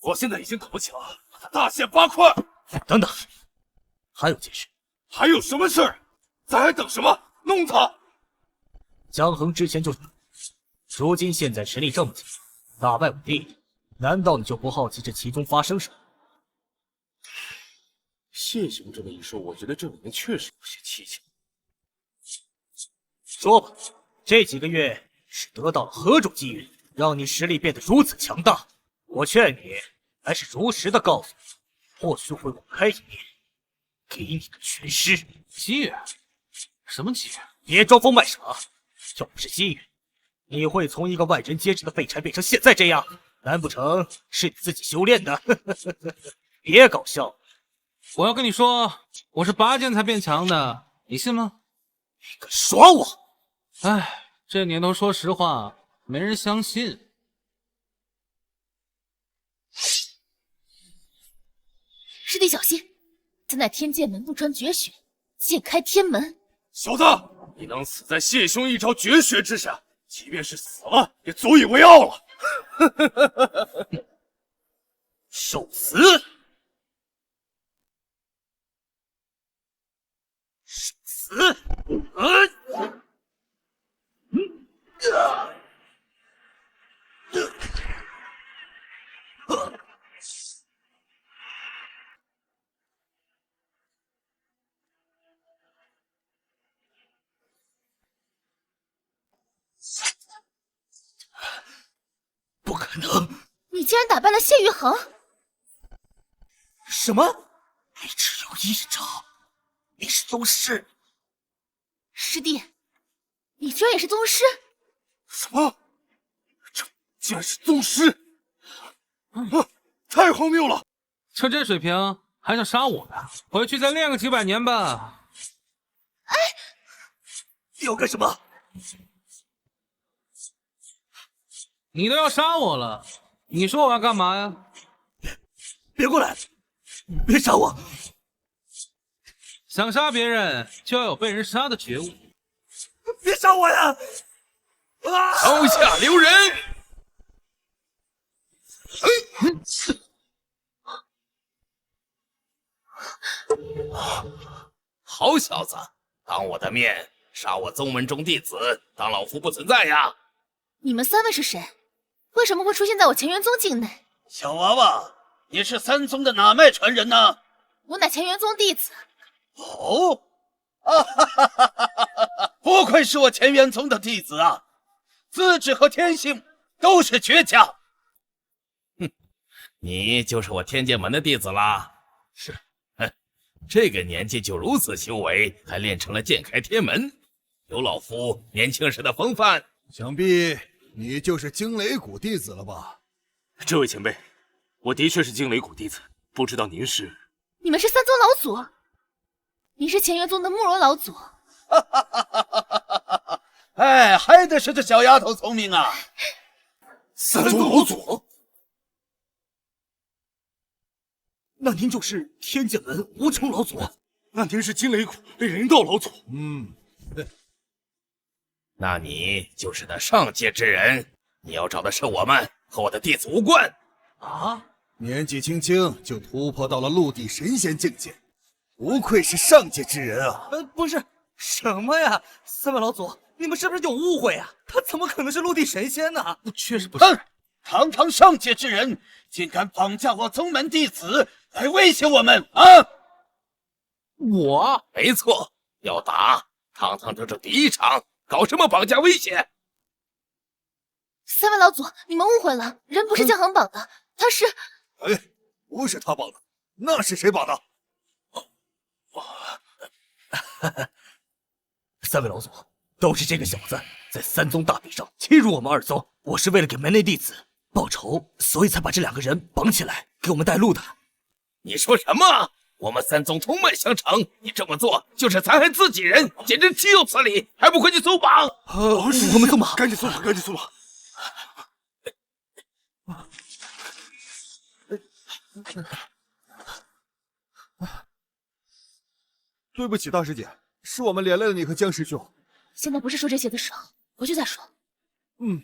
我现在已经等不起了，把他大卸八块！等等，还有件事。还有什么事儿？咱还等什么？弄他！江衡之前就是，如今现在实力这么强，打败我弟，难道你就不好奇这其中发生什么？谢兄这么一说，我觉得这里面确实有些蹊跷。说吧，这几个月是得到了何种机缘，让你实力变得如此强大？我劝你还是如实的告诉我，或许会网开一面，给你个全尸。机缘？什么机缘？别装疯卖傻！要不是机缘，你会从一个万人皆知的废柴变成现在这样？难不成是你自己修炼的？别搞笑！我要跟你说，我是拔剑才变强的，你信吗？你敢耍我！哎，这年头说实话，没人相信。师弟小心，此乃天剑门不传绝学，剑开天门。小子，你能死在谢兄一招绝学之下，即便是死了，也足以为傲了。受死！受死！你竟然打败了谢玉衡！什么？你只有一招？你是宗师？师弟，你居然也是宗师？什么？这竟然是宗师！太荒谬了！就这水平还想杀我呀？回去再练个几百年吧。哎，要干什么？你都要杀我了，你说我要干嘛呀？别过来！别杀我！想杀别人就要有被人杀的觉悟。别杀我呀！啊！刀下留人！好小子，当我的面杀我宗门中弟子，当老夫不存在呀！你们三位是谁？为什么会出现在我乾元宗境内？小娃娃，你是三宗的哪脉传人呢？我乃乾元宗弟子。哦，不愧是我乾元宗的弟子啊，资质和天性都是绝佳。你就是我天剑门的弟子啦？是。这个年纪就如此修为，还练成了剑开天门，有老夫年轻时的风范。想必你就是惊雷谷弟子了吧？这位前辈，我的确是惊雷谷弟子，不知道您是？你们是三宗老祖？你是乾元宗的慕容老祖？哎，还得是这小丫头聪明啊！三宗老祖？那您就是天剑门无穷老祖？那您是惊雷谷人道老祖？那你就是那上界之人。你要找的是我们，和我的弟子无关。啊！年纪轻轻就突破到了陆地神仙境界，不愧是上界之人啊！不是什么呀，三位老祖，你们是不是有误会啊？他怎么可能是陆地神仙呢？确实不是。堂堂上界之人，竟敢绑架我宗门弟子来威胁我们啊！我没错，要打，堂堂正正第一场，搞什么绑架威胁？三位老祖，你们误会了，人不是江衡绑的，他是……哎，不是他绑的，那是谁绑的？三位老祖，都是这个小子在三宗大比上欺辱我们二宗，我是为了给门内弟子报仇，所以才把这两个人绑起来给我们带路的。你说什么？我们三宗同脉相承，你这么做就是残害自己人，简直岂有此理！还不快去送绑！我们送绑，赶紧送绑，赶紧送绑！对不起，大师姐，是我们连累了你和江师兄。现在不是说这些的时候，回去再说。你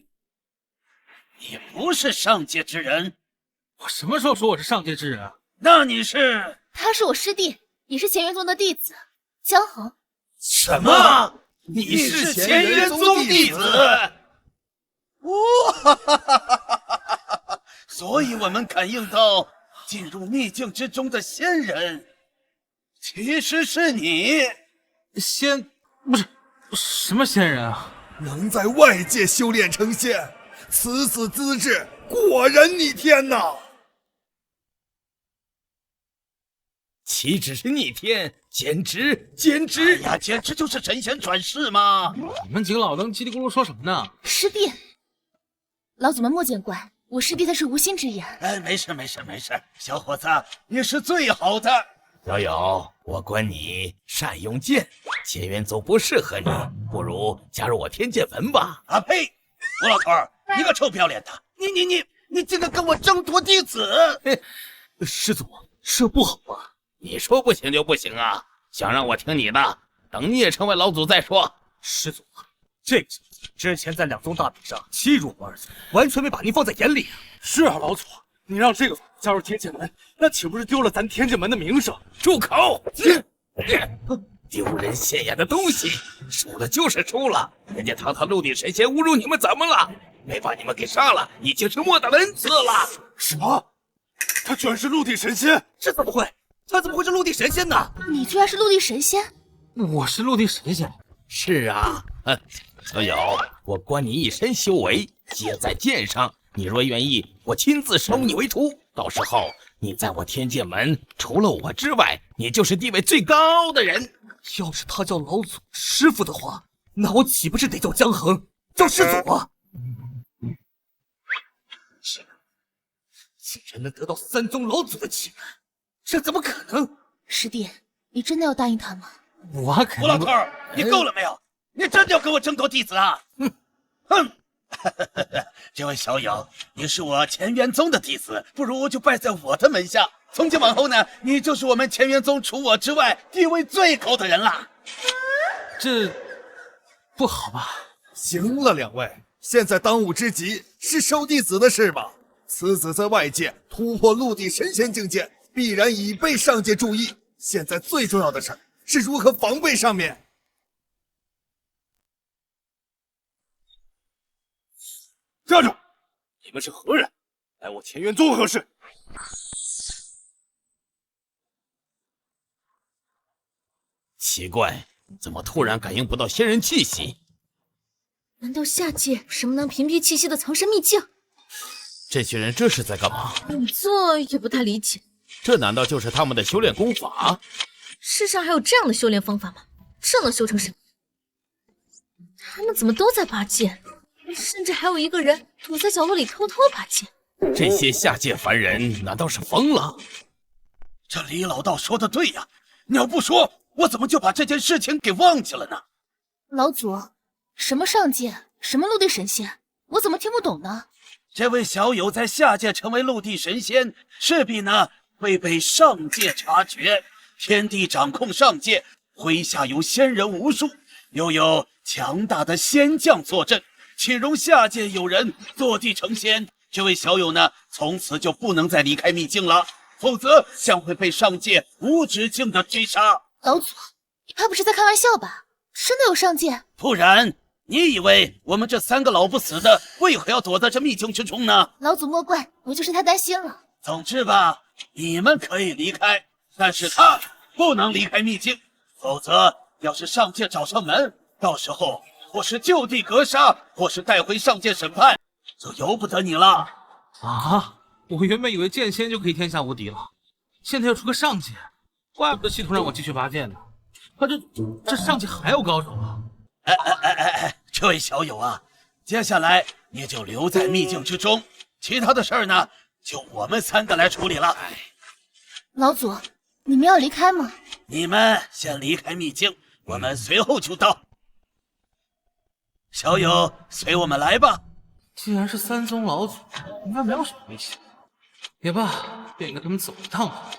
不是上界之人，我什么时候说我是上界之人啊？那你是？他是我师弟，也是乾元宗的弟子，江衡。什么？你是乾元宗弟子？哇！所以我们感应到进入秘境之中的仙人，其实是你。仙不是什么仙人啊？能在外界修炼成仙，此资质果然逆天呐！岂止是逆天，简直哎呀，简直就是神仙转世嘛！你们几个老登叽里咕噜说什么呢？师弟，老祖们莫见怪，我师弟他是无心之言。哎，没事，小伙子，你是最好的。小友，我管你善用剑，乾元宗不适合你，不如加入我天剑门吧。啊呸！吴老头儿，你个臭不要脸的，你竟敢跟我争夺弟子！师祖，这不好啊！你说不行就不行啊！想让我听你的，等你也成为老祖再说。师祖，这个小子之前在两宗大比上欺辱我们二宗，完全没把您放在眼里啊！是啊，老祖，你让这个加入天剑门，那岂不是丢了咱天剑门的名声？住口！丢人现眼的东西，输了就是输了。人家堂堂陆地神仙侮辱你们，怎么了？没把你们给杀了，已经是莫大的恩赐了。什么？他居然是陆地神仙？这怎么会？他怎么会是陆地神仙呢？你居然是陆地神仙？我是陆地神仙。是啊，小友，我观你一身修为，皆在剑上，你若愿意，我亲自收你为徒。到时候你在我天剑门，除了我之外，你就是地位最高的人。要是他叫老祖师傅的话，那我岂不是得叫江衡，叫师祖啊？竟然能得到三宗老祖的青睐，这怎么可能？师弟，你真的要答应他吗？我肯定。吴老头，你够了没有？你真的要给我挣脱弟子啊？哼！这位小友，你是我乾元宗的弟子，不如就拜在我的门下。从今往后呢，你就是我们乾元宗除我之外地位最高的人啦。这不好吧？行了，两位，现在当务之急是收弟子的事吧。此子在外界突破陆地神仙境界，必然已被上界注意。现在最重要的事是如何防备上面。站住！你们是何人？来我乾元宗何事？奇怪，怎么突然感应不到仙人气息？难道下界有什么能屏蔽气息的藏身秘境？这群人这是在干嘛？这也不太理解。这难道就是他们的修炼功法？世上还有这样的修炼方法吗？这能修成什么？他们怎么都在拔剑？甚至还有一个人躲在角落里偷偷拔剑。这些下界凡人难道是疯了？这李老道说的对呀，你要不说，我怎么就把这件事情给忘记了呢？老祖，什么上界，什么陆地神仙，我怎么听不懂呢？这位小友在下界成为陆地神仙，势必呢会被上界察觉。天帝掌控上界，麾下有仙人无数，又有强大的仙将坐镇，岂容下界有人坐地成仙？这位小友呢，从此就不能再离开秘境了，否则将会被上界无止境的追杀。老祖，你怕不是在开玩笑吧？真的有上界？不然，你以为我们这三个老不死的为何要躲在这秘境之中呢？老祖莫怪，我就是太担心了。总之吧，你们可以离开，但是他不能离开秘境，否则要是上界找上门，到时候或是就地格杀，或是带回上界审判，就由不得你了。啊！我原本以为剑仙就可以天下无敌了，现在又出个上界，怪不得系统让我继续拔剑呢。可这上界还有高手啊！这位小友啊，接下来你就留在秘境之中，其他的事儿呢，就我们三个来处理了。老祖，你们要离开吗？你们先离开秘境，我们随后就到。小友，随我们来吧。既然是三宗老祖，应该没有什么危险。也罢，便跟他们走一趟吧。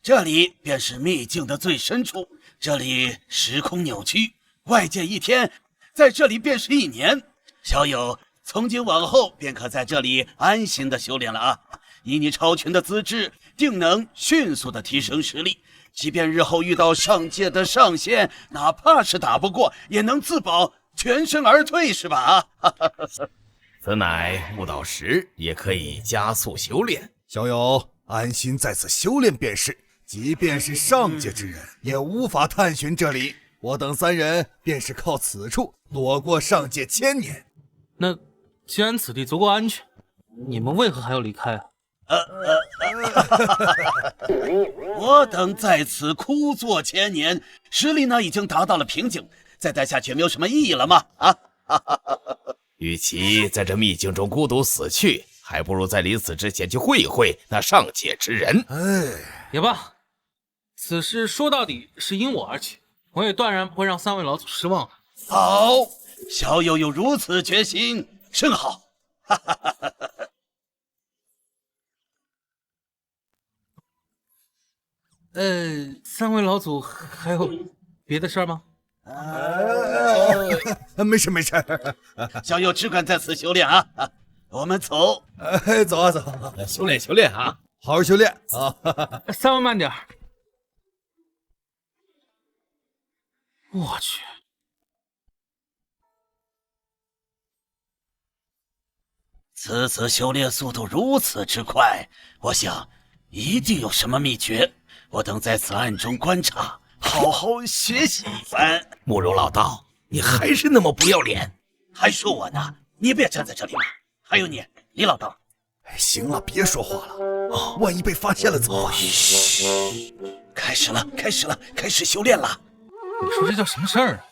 这里便是秘境的最深处，这里时空扭曲，外界一天，在这里便是1年。小友，从今往后便可在这里安心的修炼了啊！以你超群的资质，定能迅速的提升实力。即便日后遇到上界的上仙，哪怕是打不过，也能自保，全身而退，是吧？此乃悟道石，也可以加速修炼。小友，安心在此修炼便是。即便是上界之人，也无法探寻这里。我等三人便是靠此处躲过上界1000年。那既然此地足够安全，你们为何还要离开啊？我等在此枯坐1000年，实力呢已经达到了瓶颈，再待下去没有什么意义了吗？与其在这秘境中孤独死去，还不如在临死之前去会一会那上界之人。也罢，此事说到底是因我而起，我也断然不会让三位老祖失望的。好，小友有如此决心，甚好。三位老祖还有别的事儿吗？没事没事，小友只管在此修炼啊！我们走。走啊走，修炼修炼啊，好好修炼啊！三位慢点。我去，此次修炼速度如此之快，我想一定有什么秘诀。我等在此暗中观察，好好学习一番。慕容老道，你还是那么不要脸。还说我呢？你别站在这里嘛！还有你，李老道。行了，别说话了，万一被发现了怎么办？嘘，开始了，开始修炼了。你说这叫什么事儿啊？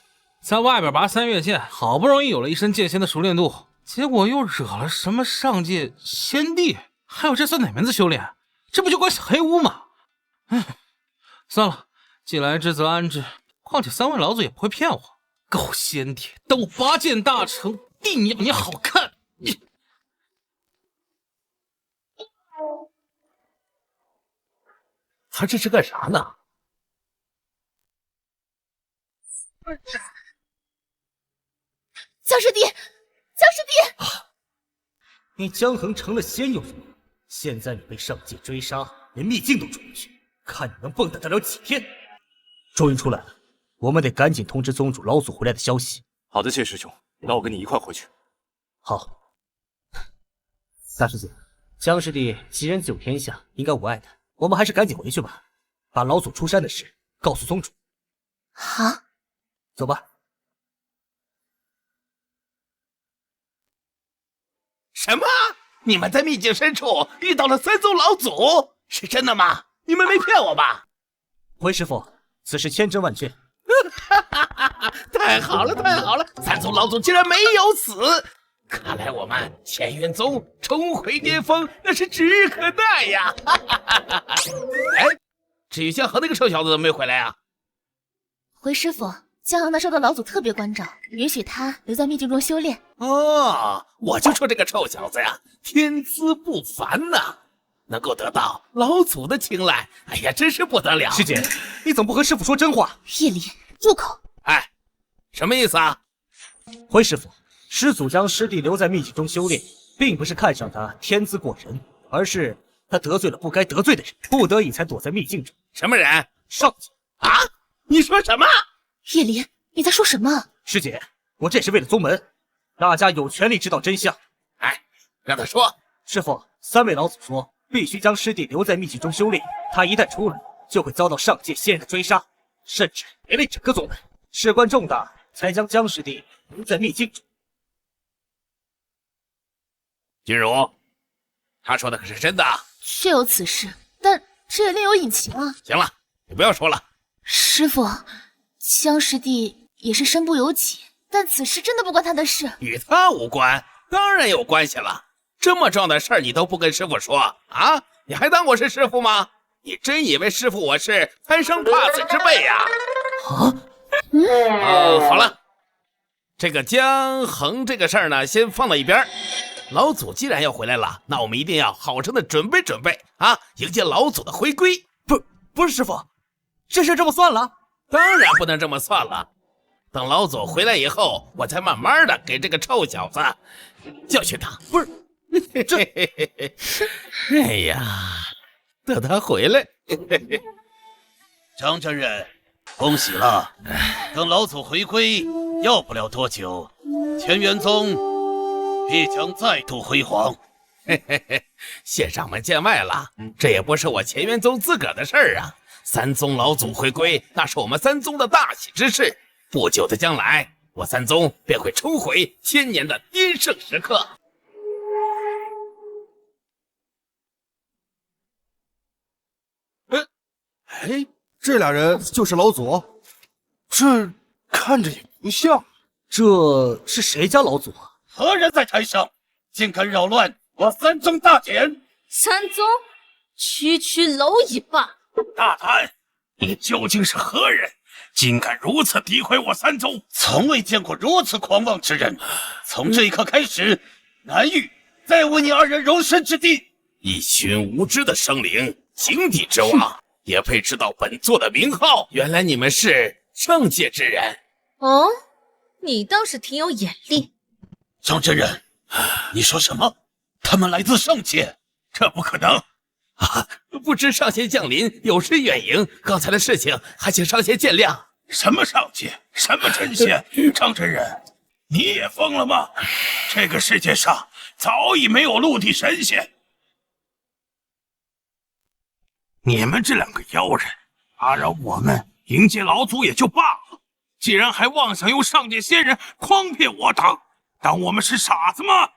在外边拔3月剑，好不容易有了一身剑仙的熟练度，结果又惹了什么上界仙帝，还有这算哪门子修炼？这不就关系黑屋吗？算了，既来之则安之。况且3位老祖也不会骗我。狗仙帝，等我拔剑大成，定要你好看！他这是干啥呢？江师弟，江师弟！你江衡成了仙又如何？现在你被上界追杀，连秘境都出不去，看你能蹦跶得了几天！终于出来了，我们得赶紧通知宗主老祖回来的消息。好的，谢师兄，那我跟你一块回去。好，大师姐，江师弟吉人自有天相，应该无碍的。我们还是赶紧回去吧，把老祖出山的事告诉宗主。好，走吧。什么？你们在秘境深处遇到了3宗老祖？是真的吗？你们没骗我吧？回师傅，此事千真万确。太好了，太好了！3宗老祖竟然没有死，看来我们乾元宗重回巅峰那是指日可待呀！哎，至于江河那个臭小子怎么没回来啊？回师傅，江衡那受到老祖特别关照，允许他留在秘境中修炼。哦，我就说这个臭小子呀，天资不凡呐，能够得到老祖的青睐，哎呀，真是不得了。师姐，你怎么不和师傅说真话？叶离，住口！哎，什么意思啊？回师傅，师祖将师弟留在秘境中修炼，并不是看上他天资过人，而是他得罪了不该得罪的人，不得已才躲在秘境中。什么人？上界啊？你说什么？叶离，你在说什么？师姐，我这是为了宗门，大家有权利知道真相。哎，让他说。师傅，3位老祖说必须将师弟留在秘境中修炼，他一旦出来，就会遭到上界仙人的追杀，甚至连累整个宗门。事关重大，才将江师弟留在秘境中。君如，他说的可是真的？确有此事，但这也另有隐情啊。行了，你不要说了。师傅，江师弟也是身不由己，但此事真的不关他的事。与他无关，当然有关系了。这么重要的事儿你都不跟师傅说啊？你还当我是师傅吗？你真以为师傅我是贪生怕死之辈呀？好了，这个江衡这个事儿呢，先放到一边。老祖既然要回来了，那我们一定要好生的准备准备啊，迎接老祖的回归。不是师傅，这事这么算了？当然不能这么算了。等老祖回来以后，我再慢慢的给这个臭小子教训他。不是，这……哎呀，等他回来。张真人，恭喜了！等老祖回归，要不了多久，乾元宗必将再度辉煌。嘿嘿嘿，先上门见外了，这也不是我乾元宗自个儿的事儿啊。3宗老祖回归，那是我们3宗的大喜之事。不久的将来，我3宗便会重回1000年的巅盛时刻。哎，这俩人就是老祖？这看着也不像。这是谁家老祖啊？何人在台上，竟敢扰乱我3宗大典？3宗，区区蝼蚁吧！大胆！你究竟是何人？竟敢如此诋毁我3宗！从未见过如此狂妄之人。从这一刻开始，难遇再为你2人容身之地。一群无知的生灵，井底之蛙，也配知道本座的名号？原来你们是上界之人。哦，你倒是挺有眼力。张真人，你说什么？他们来自上界？这不可能！啊，不知上仙降临，有失远迎，刚才的事情还请上仙见谅。什么上界？什么真仙？张真人，你也疯了吗？这个世界上早已没有陆地神仙。你们这两个妖人，打扰我们迎接老祖也就罢了，既然还妄想用上界仙人诓骗我等，当我们是傻子吗？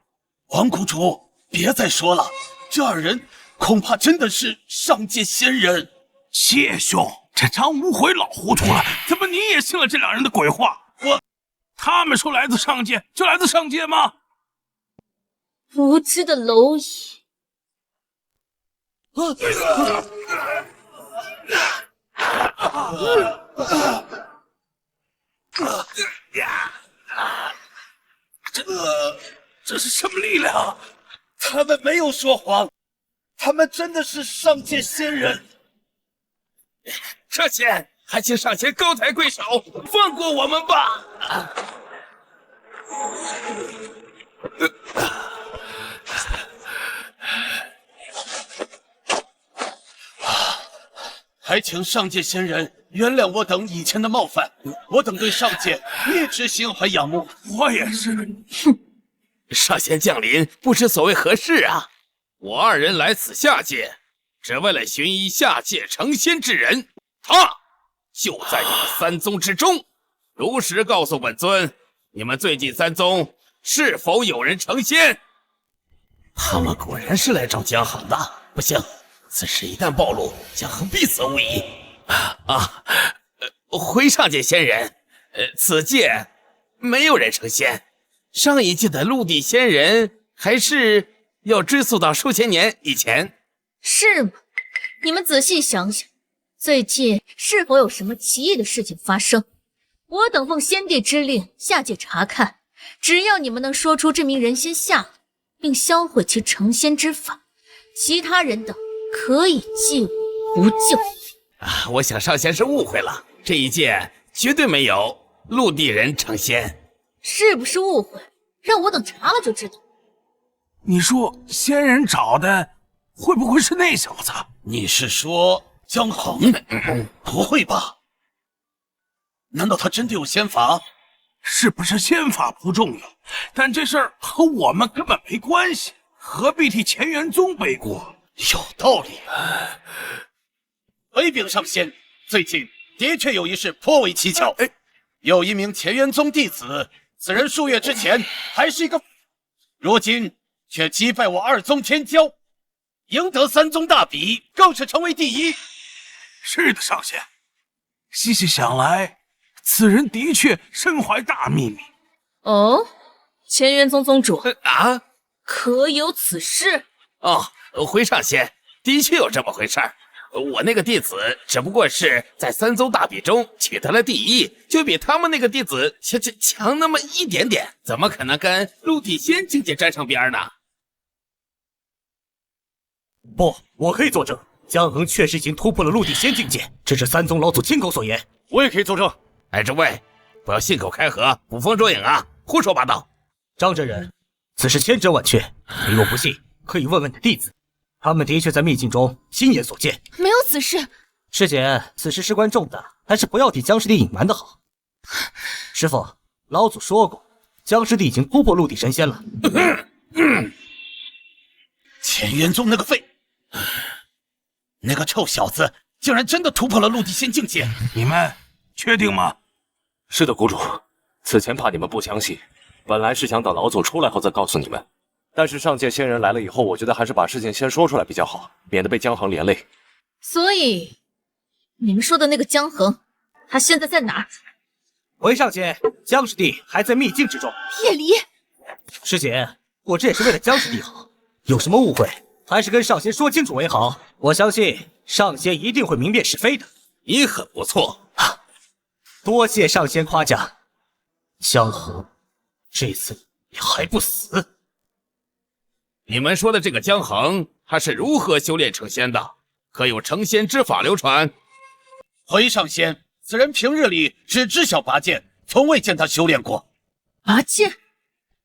王谷主，别再说了，这二人恐怕真的是上界仙人。谢兄，这张无悔老糊涂了，怎么你也信了这两人的鬼话？他们说来自上界，就来自上界吗？无知的蝼蚁！这是什么力量？他们没有说谎，他们真的是上界仙人。这些还请上仙高抬贵手，放过我们吧！还请上界仙人原谅我等以前的冒犯，我等对上界一直心怀仰慕。我也是。上仙降临，不知所谓何事啊？我二人来此下界，只为了寻一下界成仙之人，他就在你们三宗之中。如实告诉本尊，你们最近三宗是否有人成仙？他们果然是来找江衡的，不行，此事一旦暴露，江衡必死无疑。回上界仙人，此界没有人成仙。上一届的陆地仙人还是要追溯到数千年以前。是吗？你们仔细想想，最近是否有什么奇异的事情发生？我等奉先帝之令下界查看，只要你们能说出这名人仙下落，并销毁其成仙之法，其他人等可以继无不咎。我想上仙是误会了，这一届绝对没有陆地人成仙。是不是误会？让我等查了就知道。你说仙人找的会不会是那小子？你是说江衡？不会吧？难道他真的有仙法？是不是仙法不重要，但这事儿和我们根本没关系，何必替乾元宗背锅？有道理。回禀上仙，最近的确有一事颇为蹊跷。有一名乾元宗弟子，此人数月之前还是一个，如今却击败我二宗天骄，赢得三宗大比，更是成为第一。是的，上仙。细细想来，此人的确身怀大秘密。哦，乾元宗宗主可有此事？回上仙，的确有这么回事儿。我那个弟子只不过是在三宗大比中取得了第一，就比他们那个弟子强那么一点点，怎么可能跟陆地仙境界沾上边呢？不，我可以作证，江衡确实已经突破了陆地仙境界，这是三宗老祖亲口所言。我也可以作证。诸位，不要信口开河，捕风捉影啊，胡说八道。张真人，此事千真万确，你若不信，可以问问你弟子。他们的确在秘境中亲眼所见。没有此事。师姐，此事事关重大，还是不要替江师弟隐瞒的好。师父，老祖说过，江师弟已经突破陆地神仙了。乾元宗那个废，那个臭小子竟然真的突破了陆地仙境界。你们确定吗？是的，谷主。此前怕你们不相信，本来是想等老祖出来后再告诉你们。但是上界仙人来了以后，我觉得还是把事情先说出来比较好，免得被江衡连累。所以，你们说的那个江衡，他现在在哪儿？回上仙，江师弟还在秘境之中。叶离，师姐，我这也是为了江师弟好，有什么误会，还是跟上仙说清楚为好。我相信上仙一定会明辨是非的。你很不错，多谢上仙夸奖。江衡，这次你还不死？你们说的这个江衡，他是如何修炼成仙的？可有成仙之法流传？回上仙，此人平日里只知晓拔剑，从未见他修炼过。拔剑？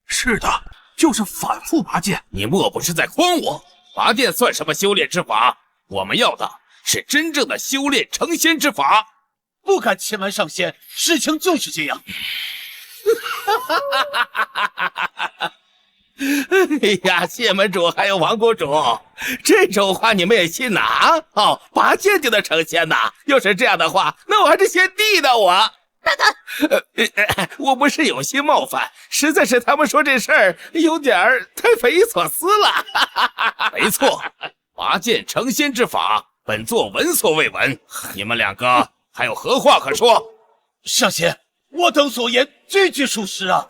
是的，就是反复拔剑。你莫不是在诓我？拔剑算什么修炼之法？我们要的是真正的修炼成仙之法。不敢欺瞒上仙，事情就是这样。哎呀，谢门主还有王国主，这种话你们也信呐？哦，拔剑就能成仙呐？要是这样的话，那我还是先帝呢，我。大胆！我不是有心冒犯，实在是他们说这事儿有点太匪夷所思了。没错，拔剑成仙之法，本座闻所未闻。你们两个还有何话可说？上仙，我等所言句句属实啊！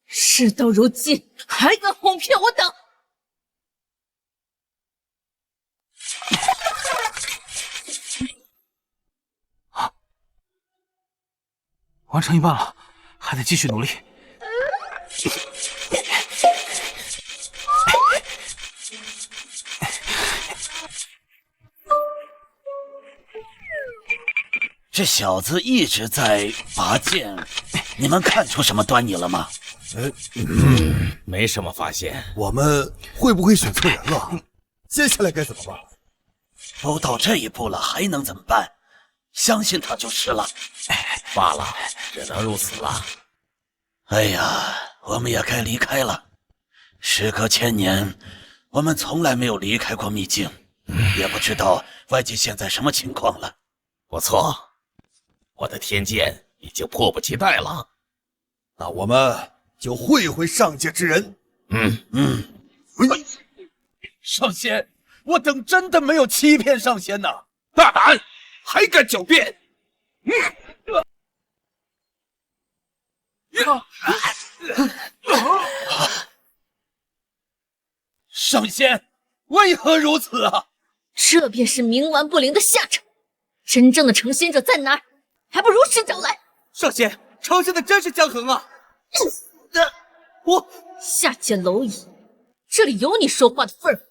事到如今，还敢哄骗我等？完成一半了，还得继续努力。这小子一直在拔剑，你们看出什么端倪了吗？没什么发现。我们会不会选错人了？接下来该怎么办？都到这一步了，还能怎么办？相信他就是了。罢了，只能如此了。哎呀，我们也该离开了。时隔千年，我们从来没有离开过秘境，也不知道外界现在什么情况了。不错，我的天剑已经迫不及待了。那我们就会会上界之人。上仙，我等真的没有欺骗上仙呐！大胆，还敢狡辩！上仙，为何如此啊？这便是冥顽不灵的下场。真正的成仙者在哪儿？还不如实找来。上仙，成仙的真是江衡啊！我下界蝼蚁，这里有你说话的份儿。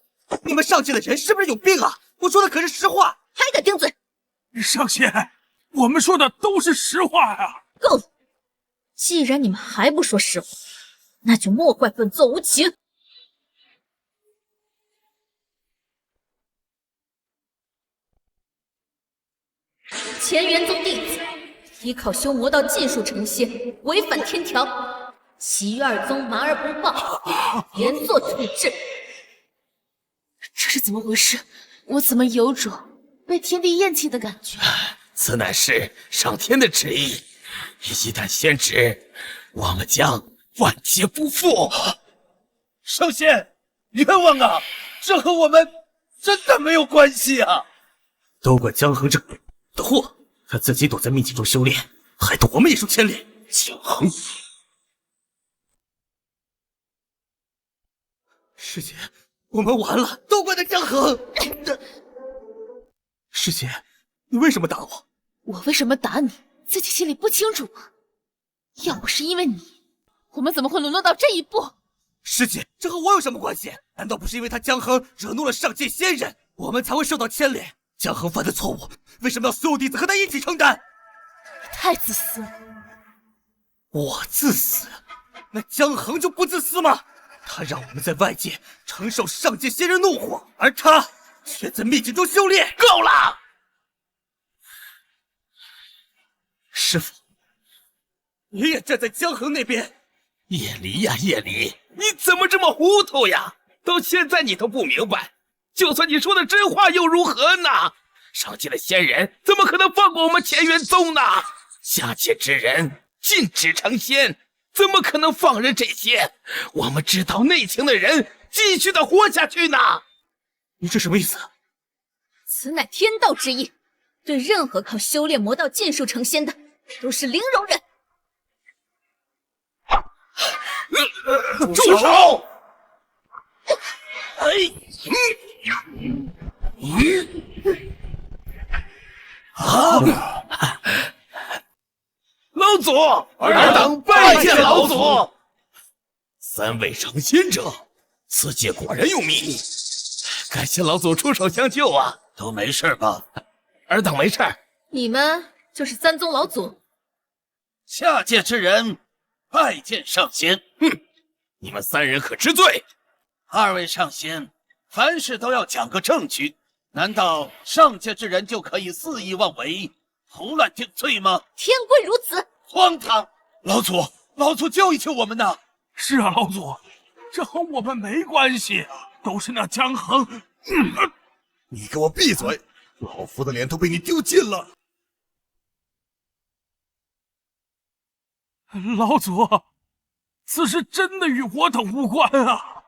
你们上界的人是不是有病啊？我说的可是实话。还敢顶嘴？上仙，我们说的都是实话呀！够了！既然你们还不说实话，那就莫怪本座无情。乾元宗弟子依靠修魔道尽数成仙，违反天条，其余二宗瞒而不报，严坐处置。这是怎么回事？我怎么有种被天地厌弃的感觉？此乃是上天的旨意，一旦先旨，我们将万劫不复。上仙，冤枉啊！这和我们真的没有关系啊！都怪江衡这的货，他自己躲在秘境中修炼，害得我们也受牵连。江衡，师姐，我们完了，都怪那江衡。师姐，你为什么打我？我为什么打你，自己心里不清楚吗？要不是因为你，我们怎么会沦落到这一步？师姐，这和我有什么关系？难道不是因为他江衡惹怒了上界仙人，我们才会受到牵连？江衡犯的错误，为什么要所有弟子和他一起承担？你太自私了。我自私？那江衡就不自私吗？他让我们在外界承受上界仙人怒火，而他却在秘境中修炼。够了！师父，你也站在江衡那边。叶离呀，叶离，你怎么这么糊涂呀？到现在你都不明白，就算你说的真话又如何呢？上界的仙人怎么可能放过我们乾元宗呢？下界之人禁止成仙，怎么可能放任这些我们知道内情的人继续的活下去呢？你这什么意思？此乃天道之意，对任何靠修炼魔道尽数成仙的，都是零容忍。住手！老祖，尔等拜见老祖。三位成仙者，此界果然有秘密，感谢老祖出手相救啊！都没事吧？尔等没事。你们就是三宗老祖？下界之人拜见上仙。你们三人可知罪？二位上仙，凡事都要讲个证据，难道上界之人就可以肆意妄为，胡乱定罪吗？天规如此，荒唐！老祖救一救我们呐！是啊，老祖，这和我们没关系，都是那江衡。你给我闭嘴！老夫的脸都被你丢尽了。老祖，此事真的与我等无关啊！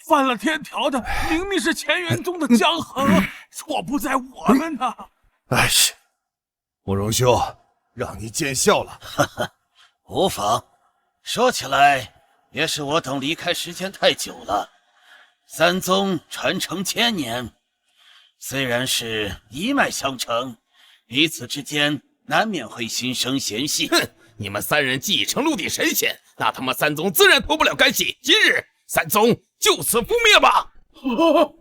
犯了天条的明明是乾元宗的江衡，错不在我们呐。哎呀，慕容兄，让你见笑了。哈哈，无妨。说起来，也是我等离开时间太久了。三宗传承千年，虽然是一脉相承，彼此之间难免会心生嫌隙。哼，你们三人继承陆地神仙，那他妈三宗自然脱不了干系。今日三宗就此覆灭吧！哼，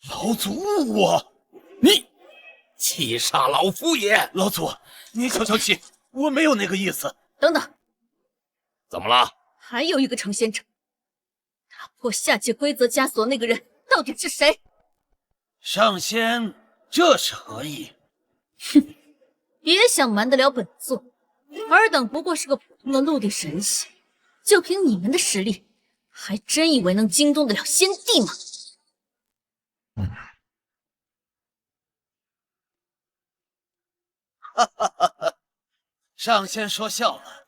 老祖误我，你气杀老夫也！老祖，你消消气，我没有那个意思。等等，怎么了？还有一个成仙者，打破下界规则枷锁那个人到底是谁？上仙，这是何意？哼，别想瞒得了本座，尔等不过是个普通的陆地神仙，就凭你们的实力，还真以为能惊动得了先帝吗？哈哈哈哈！上仙说笑了，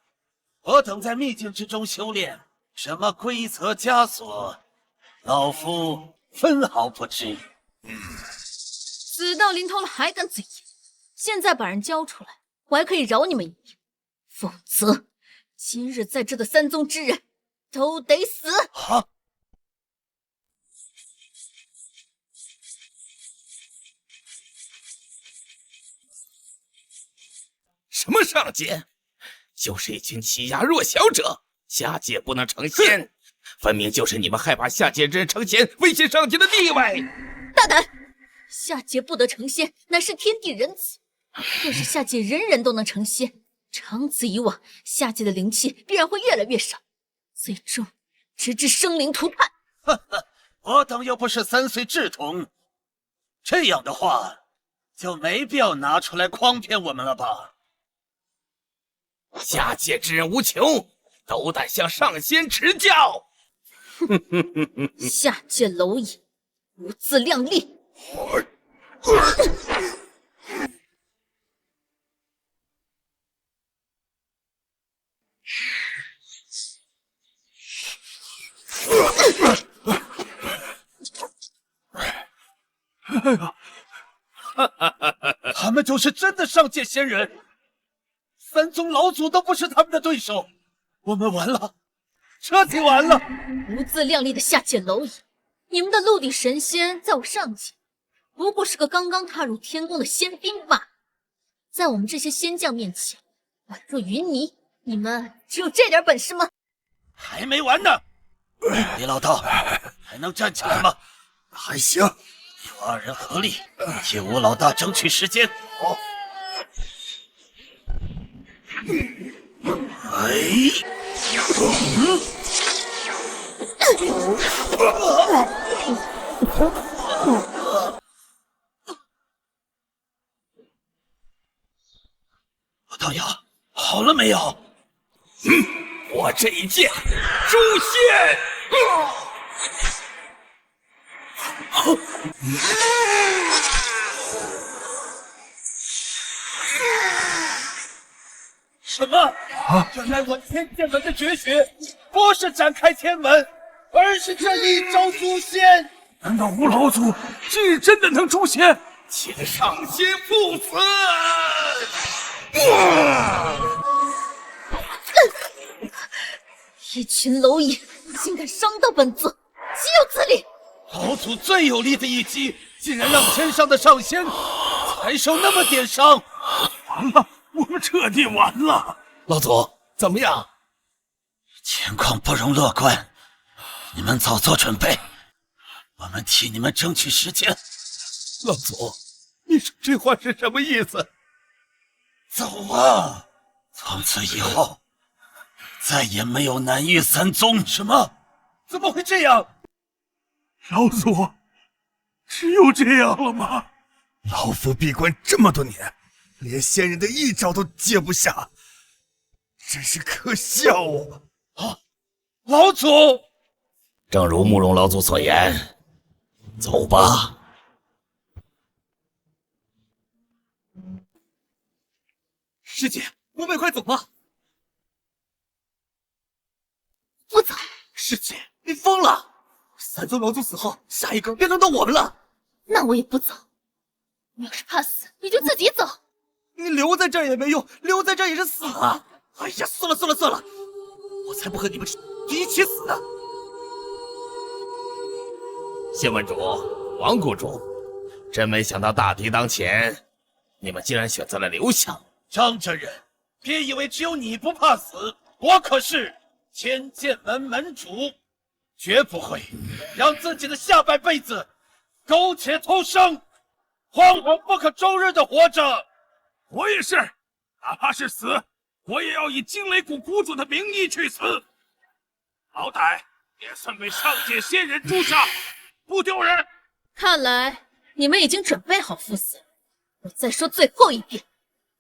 我等在秘境之中修炼，什么规则枷锁，老夫分毫不知。死到临头了还敢嘴硬，现在把人交出来，我还可以饶你们一命，否则今日在这的三宗之人都得死。好。什么上界？就是一群欺压弱小者，下界不能成仙，分明就是你们害怕下界之人成仙，威胁上界的地位。大胆！下界不得成仙，乃是天地仁慈。若是下界人人都能成仙，长此以往，下界的灵气必然会越来越少，最终直至生灵涂炭。呵呵，我等又不是3岁稚童，这样的话就没必要拿出来诓骗我们了吧？下界之人无穷，都得向上仙持教。下界蝼蚁，不自量力！哎呀，他们就是真的上界仙人，三宗老祖都不是他们的对手，我们完了，彻底完了！不自量力的下界蝼蚁，你们的陆地神仙在我上界，不过是个刚刚踏入天宫的仙兵罢了，在我们这些仙将面前，宛若云泥。你们只有这点本事吗？还没完呢！李老道，还能站起来吗？还行。2人合力，替吴老大争取时间。好。老道友，好了没有？我这一剑诛仙！什么？原来我天剑门的绝学不是展开天门，而是这一招诛仙。难道吴老祖今日真的能诛仙？请上仙赴死！一群蝼蚁，竟敢伤到本座，岂有此理！老祖最有力的一击，竟然让天上的上仙才受那么点伤。完了，我们彻底完了。老祖，怎么样？情况不容乐观，你们早做准备，我们替你们争取时间。老祖，你说这话是什么意思？走啊！从此以后，再也没有南域三宗。什么？怎么会这样？老祖，只有这样了吗？老夫闭关这么多年，连仙人的一招都接不下，真是可笑啊！啊，老祖，正如慕容老祖所言，走吧。师姐，我们快走吧。不走。师姐，你疯了！三尊老祖死后，下一个便轮到我们了。那我也不走。你要是怕死，你就自己走。你留在这儿也没用，留在这儿也是死啊！哎呀，算了算了算了，我才不和你们一起死呢！谢问主，王谷主，真没想到大敌当前，你们竟然选择了留下。张真人，别以为只有你不怕死，我可是千剑门门主，绝不会让自己的下半辈子苟且偷生，惶惶不可终日的活着。我也是，哪怕是死，我也要以惊雷谷谷主的名义去死，好歹也算被上界仙人诛杀，不丢人。看来你们已经准备好赴死，我再说最后一遍，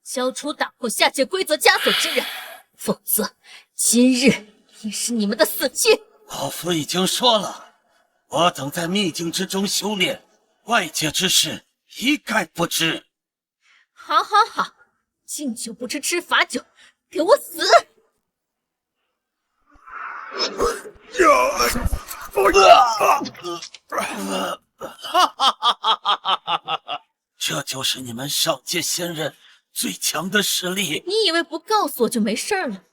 交出打破下界规则枷锁之人，否则今日也是你们的死期。老夫已经说了，我等在秘境之中修炼，外界之事一概不知。好，好，好，敬酒不吃吃罚酒，给我死！这就是你们上界仙人最强的实力。你以为不告诉我就没事了？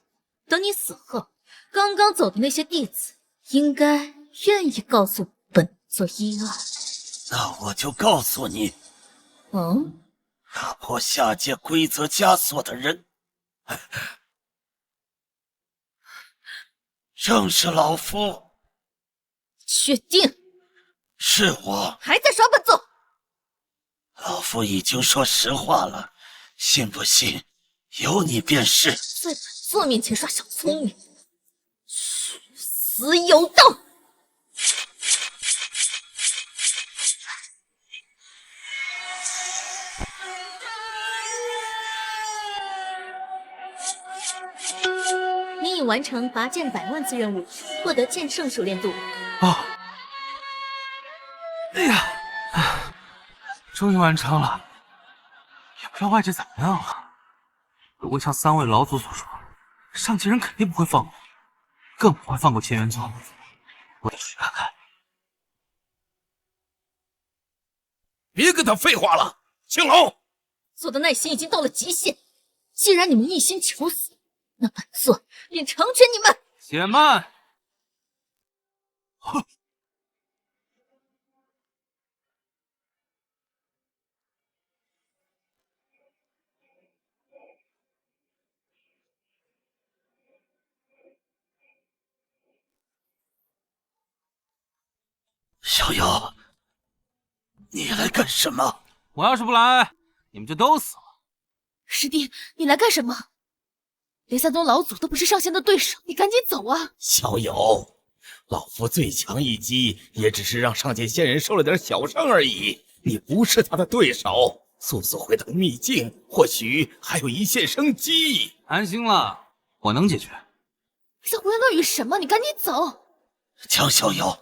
等你死后，刚刚走的那些弟子应该愿意告诉本座一二。那我就告诉你，打破下界规则枷锁的人，正是老夫。确定？是我。还在耍本座？老夫已经说实话了，信不信由你便是。在本座面前耍小聪明，去死有道！你已完成拔剑100万次任务，获得剑圣熟练度。啊！哎呀，终于完成了，也不知道外界怎么样了。如果像3位老祖所说，上界人肯定不会放过，更不会放过千元宗。我得去看看。别跟他废话了，青龙。做的耐心已经到了极限，既然你们一心求死，那本座便成全你们。且慢！小妖，你来干什么？我要是不来，你们就都死了。师弟，你来干什么？连三宗老祖都不是上仙的对手，你赶紧走啊！小友，老夫最强一击，也只是让上界仙人受了点小伤而已。你不是他的对手，速速回到秘境，或许还有一线生机。安心了，我能解决。你在胡言乱语什么？你赶紧走！江小友，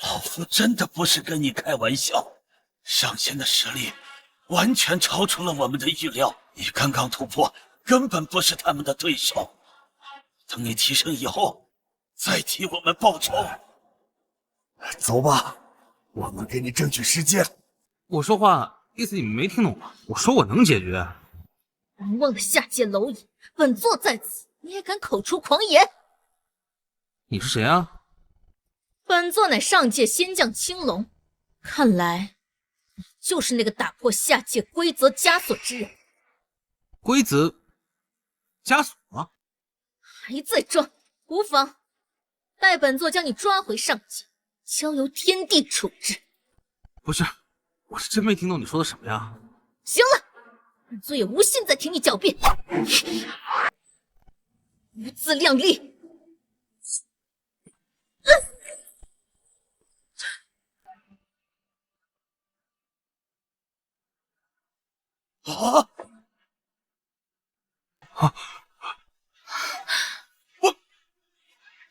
老夫真的不是跟你开玩笑，上仙的实力完全超出了我们的预料。你刚刚突破，根本不是他们的对手。等你提升以后，再替我们报仇。走吧，我们给你争取时间。我说话意思你们没听懂吗？我说我能解决。难忘的下界蝼蚁，本座在此，你也敢口出狂言？你是谁啊？本座乃上界仙将青龙，看来你就是那个打破下界规则枷锁之人。规则枷锁？还在装？无妨，待本座将你抓回上界，交由天地处置。不是，我是真没听懂你说的什么呀。行了，本座也无心再听你狡辩，无自量力。啊！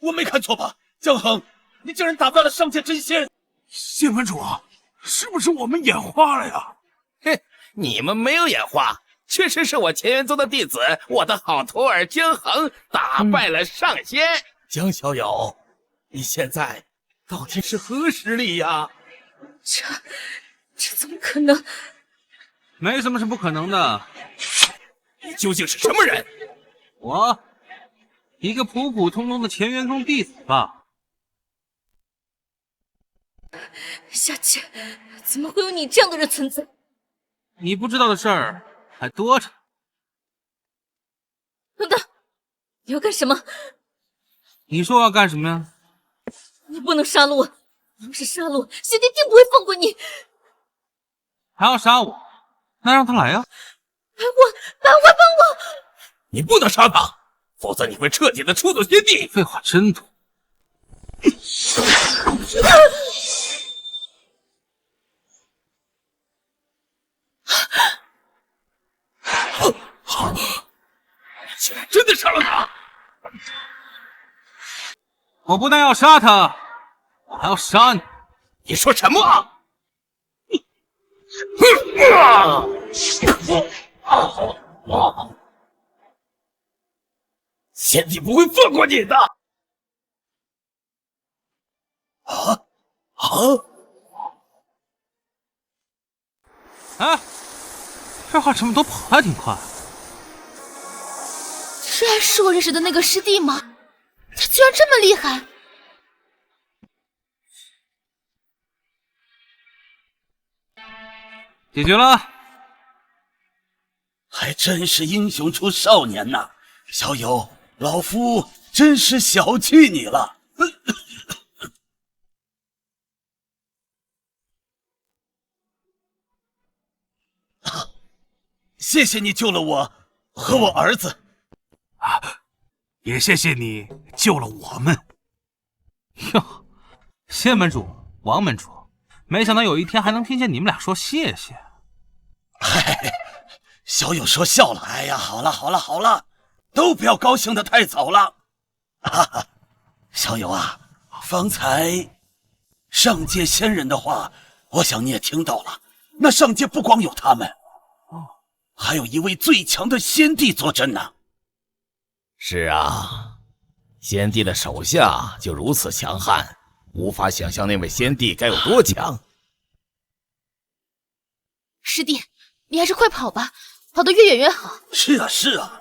我没看错吧？江恒，你竟然打败了上界真仙！谢门主，是不是我们眼花了呀？哼，你们没有眼花，确实是我乾元宗的弟子，我的好徒儿江恒打败了上仙。江小友，你现在到底是何实力呀？这怎么可能？没什么是不可能的。你究竟是什么人？我，一个普普通通的乾元宗弟子吧。下界怎么会有你这样的人存在？你不知道的事儿还多着。等等，你要干什么？你说我要干什么呀？你不能杀了我，要是杀了我，贤弟定不会放过你。还要杀我？那让他来呀！百虎帮我！你不能杀他，否则你会彻底的出走仙地。废话真多。你竟然真的杀了他！我不但要杀他，我还要杀你！你说什么？贤弟不会放过你的！哎，这话怎么都跑得挺快？这还是我认识的那个师弟吗？他居然这么厉害！解决了。还真是英雄出少年呐，小友，老夫真是小觑你了。谢谢你救了我和我儿子，也谢谢你救了我们。哟，谢门主、王门主，没想到有一天还能听见你们俩说谢谢。嗨，小友说笑了。哎呀，好了，都不要高兴得太早了。哈哈，小友啊，方才上界仙人的话，我想你也听到了。那上界不光有他们，还有一位最强的仙帝坐镇呢。是啊，先帝的手下就如此强悍，无法想象那位先帝该有多强。师弟，你还是快跑吧，跑得越远越好。是啊，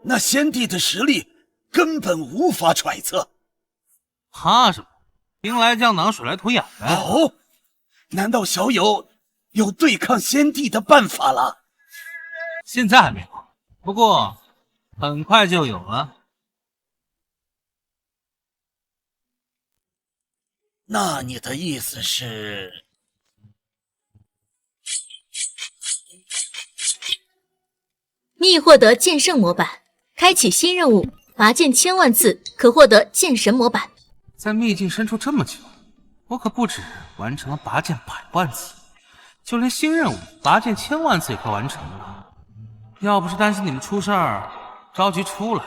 那先帝的实力根本无法揣测。怕什么？兵来将挡，水来土掩呗。哦，难道小友有对抗先帝的办法了？现在还没有，不过很快就有了。那你的意思是？你已获得剑圣模板，开启新任务，拔剑1000万次可获得剑神模板。在秘境深处这么久，我可不止完成了拔剑100万次，就连新任务拔剑1000万次也快完成了。要不是担心你们出事儿，着急出来，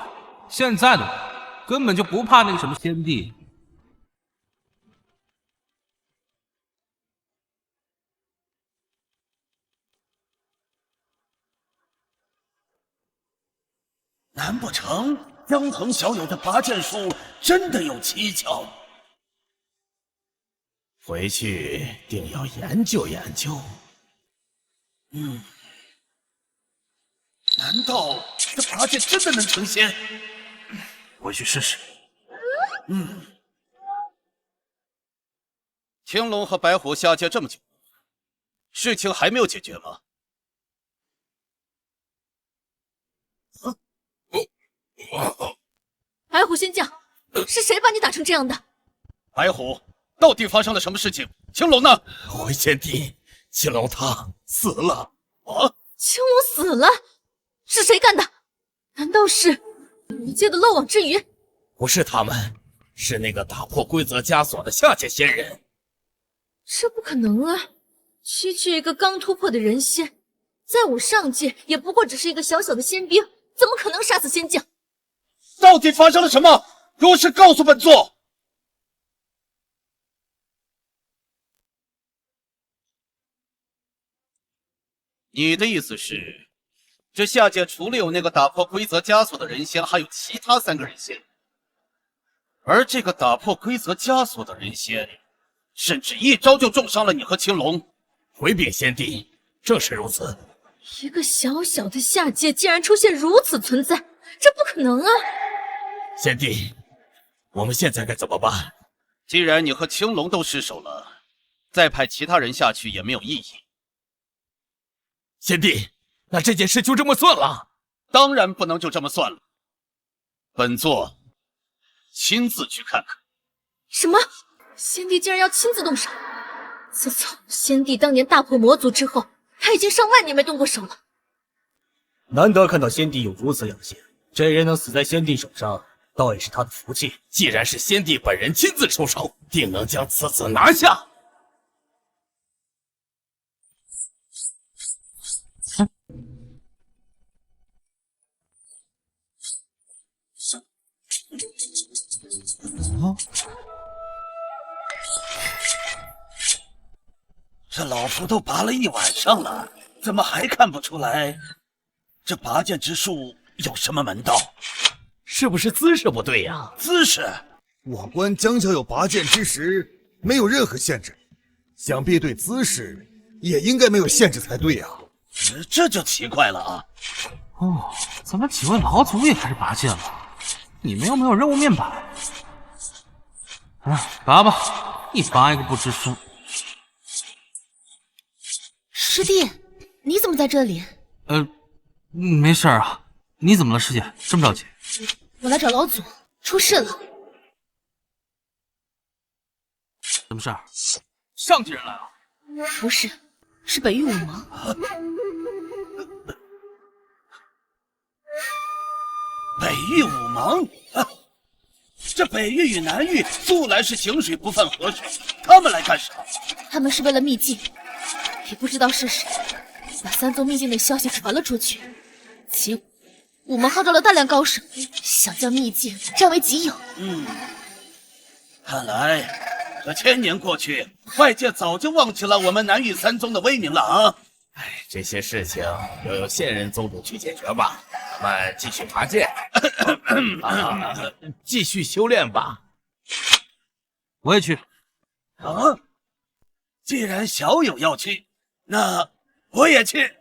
现在的我根本就不怕那个什么先帝。难不成江衡小友的拔剑术真的有蹊跷？回去定要研究研究。难道这拔剑真的能成仙？回去试试。青龙和白虎下界这么久，事情还没有解决吗？白虎仙将，是谁把你打成这样的？白虎，到底发生了什么事情？青龙呢？回先帝，青龙他死了。青龙死了？是谁干的？难道是一界的漏网之鱼？不是他们，是那个打破规则枷锁的下界仙人。这不可能啊！区区一个刚突破的人仙，在我上界也不过只是一个小小的仙兵，怎么可能杀死仙将？到底发生了什么？如实告诉本座。你的意思是，这下界除了有那个打破规则枷锁的人仙，还有其他3个人仙，而这个打破规则枷锁的人仙，甚至一招就重伤了你和青龙。回禀先帝，正是如此。一个小小的下界竟然出现如此存在，这不可能啊！先帝，我们现在该怎么办？既然你和青龙都失手了，再派其他人下去也没有意义。先帝，那这件事就这么算了？当然不能就这么算了。本座亲自去看看。什么？先帝竟然要亲自动手？自从先帝当年大破魔族之后，他已经上万年没动过手了。难得看到先帝有如此养心，这人能死在先帝手上，倒也是他的福气。既然是先帝本人亲自出手，定能将此子拿下。这老夫都拔了一晚上了，怎么还看不出来这拔剑之术有什么门道？是不是姿势不对呀？姿势？我观江小友拔剑之时没有任何限制，想必对姿势也应该没有限制才对呀。这就奇怪了啊！哦，咱们几位老祖也开始拔剑了，你们有没有任务面板？拔吧，一拔一个不吱声。师弟，你怎么在这里？没事啊。你怎么了，师姐？这么着急？我来找老祖，出事了。什么事儿？上级人来了？不是，是北域武芒。北域武芒？这北域与南域素来是井水不犯河水，他们来干啥？他们是为了秘境，也不知道是谁把3宗秘境的消息传了出去，结果武芒号召了大量高手，想将秘境占为己有。看来这1000年过去，外界早就忘记了我们南域3宗的威名了啊！这些事情要由现任宗主去解决吧。咱们继续拔剑，继续修炼吧。我也去。既然小友要去，那我也去。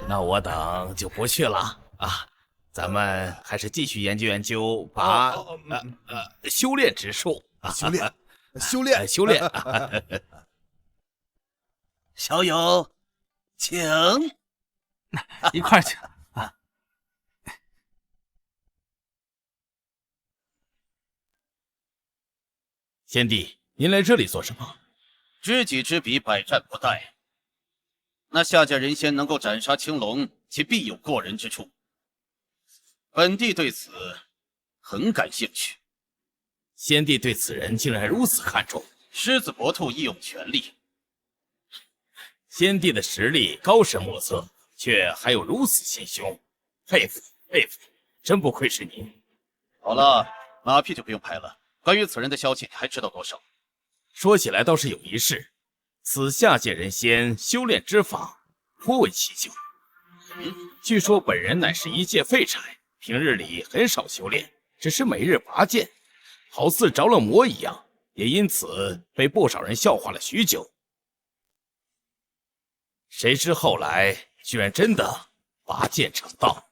那我等就不去了啊。咱们还是继续研究研究修炼之术。修炼。小友，请一块儿请啊！先帝，您来这里做什么？知己知彼，百战不殆。那下界人仙能够斩杀青龙，其必有过人之处。本帝对此很感兴趣。先帝对此人竟然如此看重，狮子搏兔，义勇全力。先帝的实力高深莫测，却还有如此心胸，佩服佩服，真不愧是您。好了，马屁就不用拍了。关于此人的消息，你还知道多少？说起来倒是有一事，此下界人仙修炼之法颇为奇究。据说本人乃是一介废柴，平日里很少修炼，只是每日拔剑，好似着了魔一样，也因此被不少人笑话了许久。谁知后来居然真的拔剑成道，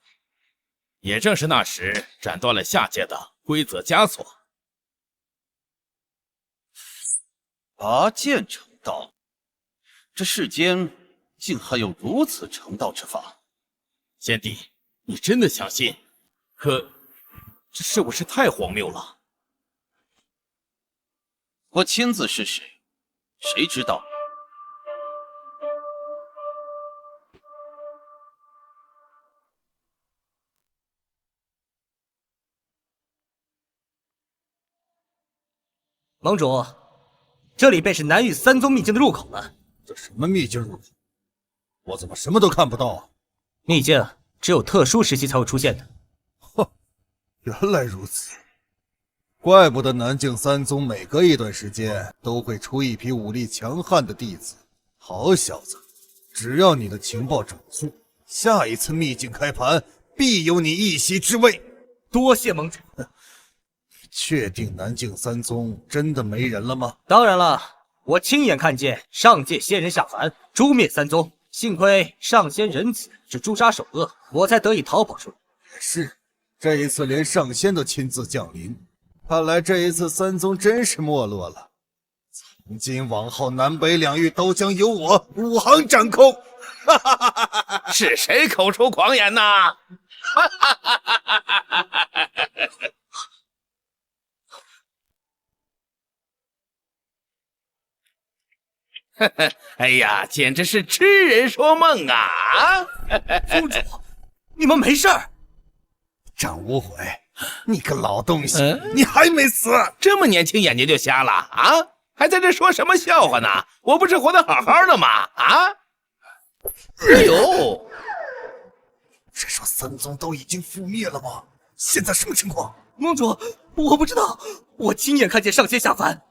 也正是那时斩断了下界的规则枷锁。拔剑成道，这世间竟还有如此成道之法？先帝，你真的相信？可这是不是太荒谬了？我亲自试试，谁知道？盟主，这里便是南域3宗秘境的入口了。这什么秘境入口？我怎么什么都看不到啊？秘境只有特殊时期才会出现的。原来如此，怪不得南境三宗每隔一段时间都会出一批武力强悍的弟子。好小子，只要你的情报准确，下一次秘境开盘必有你一席之位。多谢盟主。确定南境三宗真的没人了吗？当然了，我亲眼看见上界仙人下凡，诛灭三宗。幸亏上仙仁子是诛杀首恶，我才得以逃跑出来。是，这一次连上仙都亲自降临，看来这一次三宗真是没落了。从今往后，南北两域都将由我武行掌控。是谁口出狂言呐？哎呀，简直是痴人说梦啊！宗主，你们没事儿？张无悔，你个老东西，你还没死？这么年轻眼睛就瞎了啊？还在这说什么笑话呢？我不是活得好好的吗？啊！哎呦，这说三宗都已经覆灭了吗？现在什么情况？盟主，我不知道，我亲眼看见上仙下凡，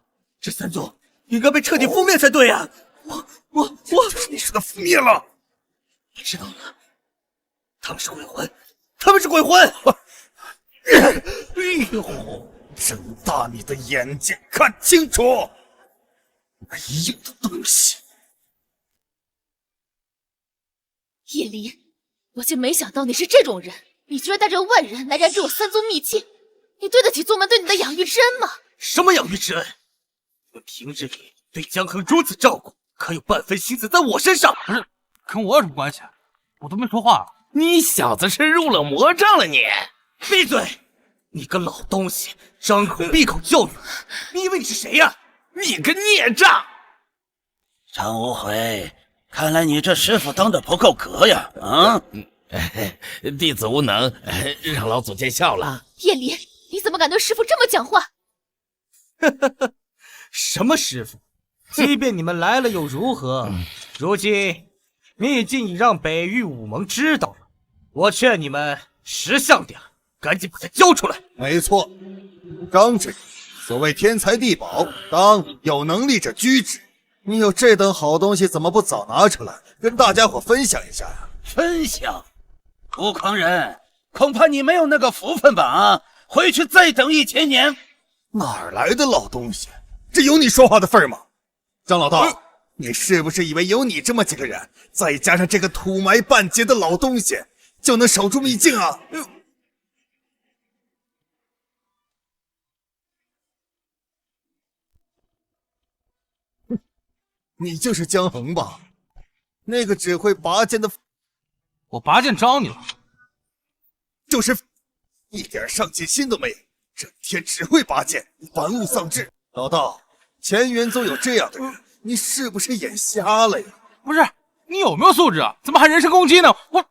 这三宗应该被彻底覆灭才对呀！我就是你说的覆灭了。我知道了，他们是鬼魂，他们是鬼魂！哎呦，睁大你的眼睛，看清楚！没用的东西！叶离，我竟没想到你是这种人，你居然带着万人来燃制我三宗秘境，你对得起宗门对你的养育之恩吗？什么养育之恩？你们平日里对江衡如此照顾，可有半分心思在我身上？不是，跟我有什么关系？我都没说话。你小子是入了魔障了你！闭嘴！你个老东西，张口闭口教育，你以为你是谁呀？你个孽障！张无悔，看来你这师傅当的不够格呀！啊，弟子无能，让老祖见笑了。叶离，你怎么敢对师傅这么讲话？什么师傅？即便你们来了又如何？如今秘境已让北域武盟知道了，我劝你们识相点，赶紧把它交出来。没错，张真，所谓天才地宝，当有能力者居之。你有这等好东西，怎么不早拿出来跟大家伙分享一下呀？分享？悟空人，恐怕你没有那个福分吧？啊，回去再等1000年。哪儿来的老东西？这有你说话的份儿吗？张老道，你是不是以为有你这么几个人，再加上这个土埋半截的老东西，就能守住秘境啊？你就是江衡吧？那个只会拔剑的。我拔剑招你了？就是一点上进心都没有，整天只会拔剑，玩物丧志。老道，乾元宗有这样的人，你是不是眼瞎了呀？不是，你有没有素质啊？怎么还人身攻击呢？我，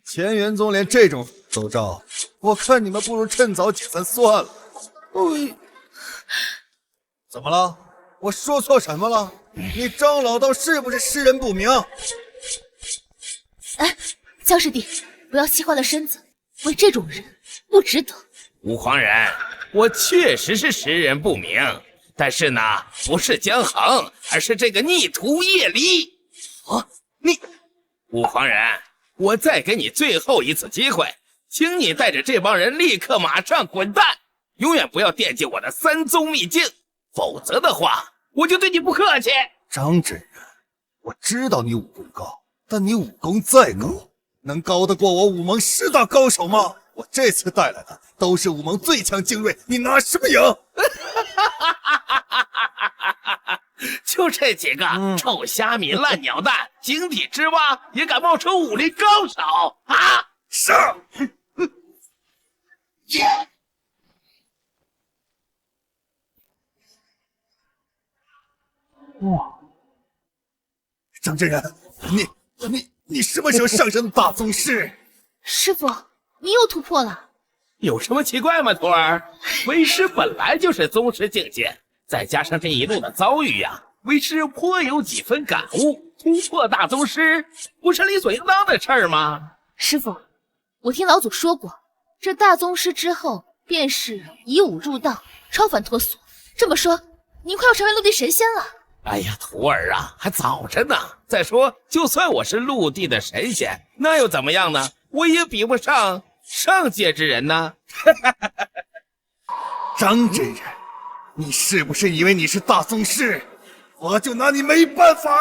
乾元宗连这种都招，我看你们不如趁早解散算了。怎么了？我说错什么了？你张老道是不是识人不明？哎，江师弟，不要气坏了身子，为这种人不值得。吾皇人，我确实是识人不明，但是呢，不是江衡，而是这个逆徒叶离。啊，你，吾皇人，我再给你最后一次机会，请你带着这帮人立刻马上滚蛋，永远不要惦记我的三宗秘境，否则的话，我就对你不客气。张真人，我知道你武功高，但你武功再高，能高得过我武盟10大高手吗？我这次带来的都是武盟最强精锐，你拿什么赢？就这几个臭虾米、烂鸟蛋、井底之蛙，也敢冒充武林高手啊！上！哇！张真人，你什么时候上升的大宗师？师傅，你又突破了。有什么奇怪吗，徒儿？为师本来就是宗师境界，再加上这一路的遭遇呀，为师颇有几分感悟，突破大宗师不是理所应当的事儿吗？师傅，我听老祖说过，这大宗师之后便是以武入道，超凡脱俗。这么说，您快要成为陆地神仙了？哎呀，徒儿啊，还早着呢。再说，就算我是陆地的神仙，那又怎么样呢？我也比不上上界之人呢。张真人，你是不是以为你是大宗师，我就拿你没办法？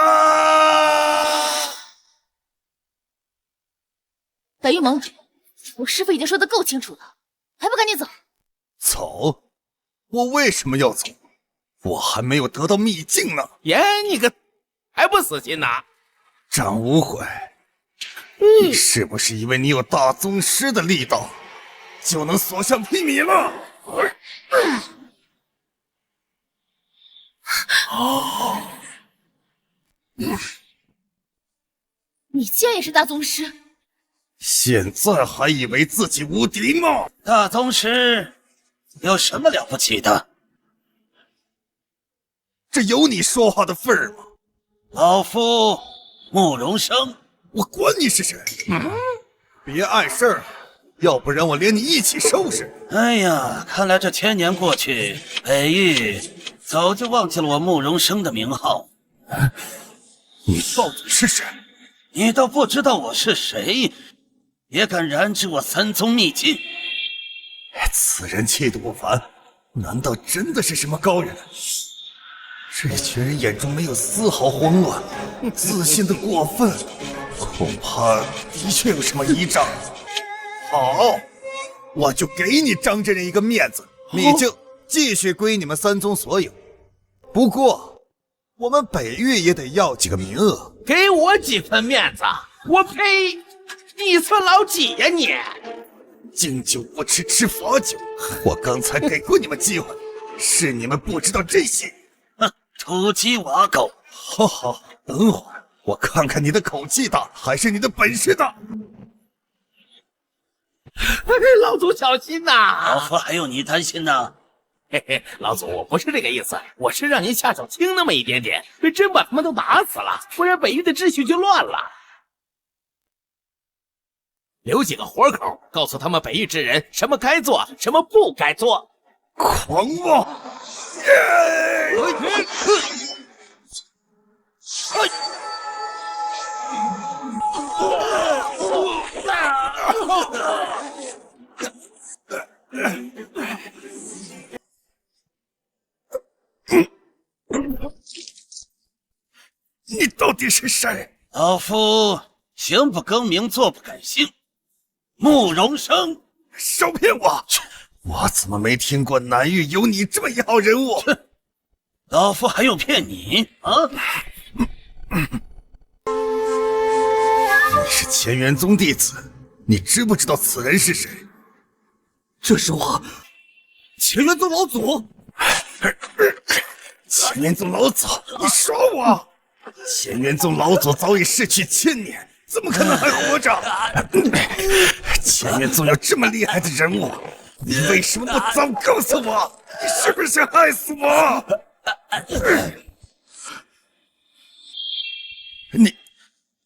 白玉盟主，我师傅已经说得够清楚了，还不赶紧走？走？我为什么要走？我还没有得到秘境呢。耶，你个还不死心呐？张无悔，你是不是以为你有大宗师的力道，就能所向披靡了？你竟然也是大宗师？现在还以为自己无敌吗？大宗师有什么了不起的？这有你说话的份儿吗？老夫慕容生，我管你是谁！别碍事儿，要不然我连你一起收拾。哎呀，看来这千年过去，北域早就忘记了我慕容生的名号。你到底是谁？你倒不知道我是谁，也敢染指我三宗秘境？此人气度不凡，难道真的是什么高人？这群人眼中没有丝毫慌乱，自信的过分，恐怕的确有什么依仗。好，我就给你张真人一个面子，秘境继续归你们三宗所有。不过，我们北域也得要几个名额。给我几分面子？我呸！你算老几呀你？敬酒不吃吃罚酒，我刚才给过你们机会，是你们不知道珍惜。哼，土鸡瓦狗！好，等会儿我看看你的口气大还是你的本事大。老祖小心呐！老夫还用你担心呢？嘿嘿，老祖，我不是这个意思，我是让您下手轻那么一点点，别真把他们都打死了，不然北域的秩序就乱了。留几个活口，告诉他们北域之人什么该做，什么不该做。狂妄！你到底是谁？老夫行不更名，坐不改姓，慕容生。少骗我！我怎么没听过南域有你这么一号人物？老夫还用骗你啊？你是乾元宗弟子，你知不知道此人是谁？这是我乾元宗老祖。乾元宗老祖，你耍我！乾元宗老祖早已逝去千年，怎么可能还活着？乾元宗有这么厉害的人物，你为什么不早告诉我？你是不是想害死我？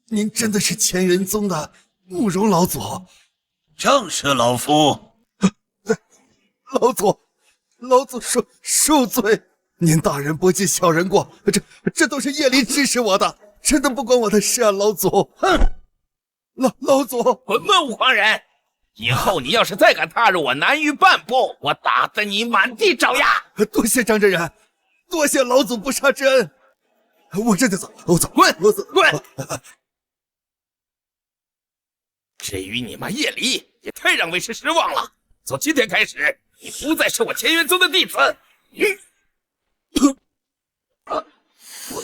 您真的是乾元宗的慕容老祖？正是老夫。老祖恕罪。您大人不计小人过，这都是叶离指使我的，真的不关我的事啊，老祖。哼，老祖，滚吧，悟狂人！以后你要是再敢踏入我南域半步，我打得你满地找牙！多谢张真人，多谢老祖不杀之恩。我这就走，我走，滚！至于你妈叶离，也太让为师失望了。从今天开始，你不再是我乾元宗的弟子。我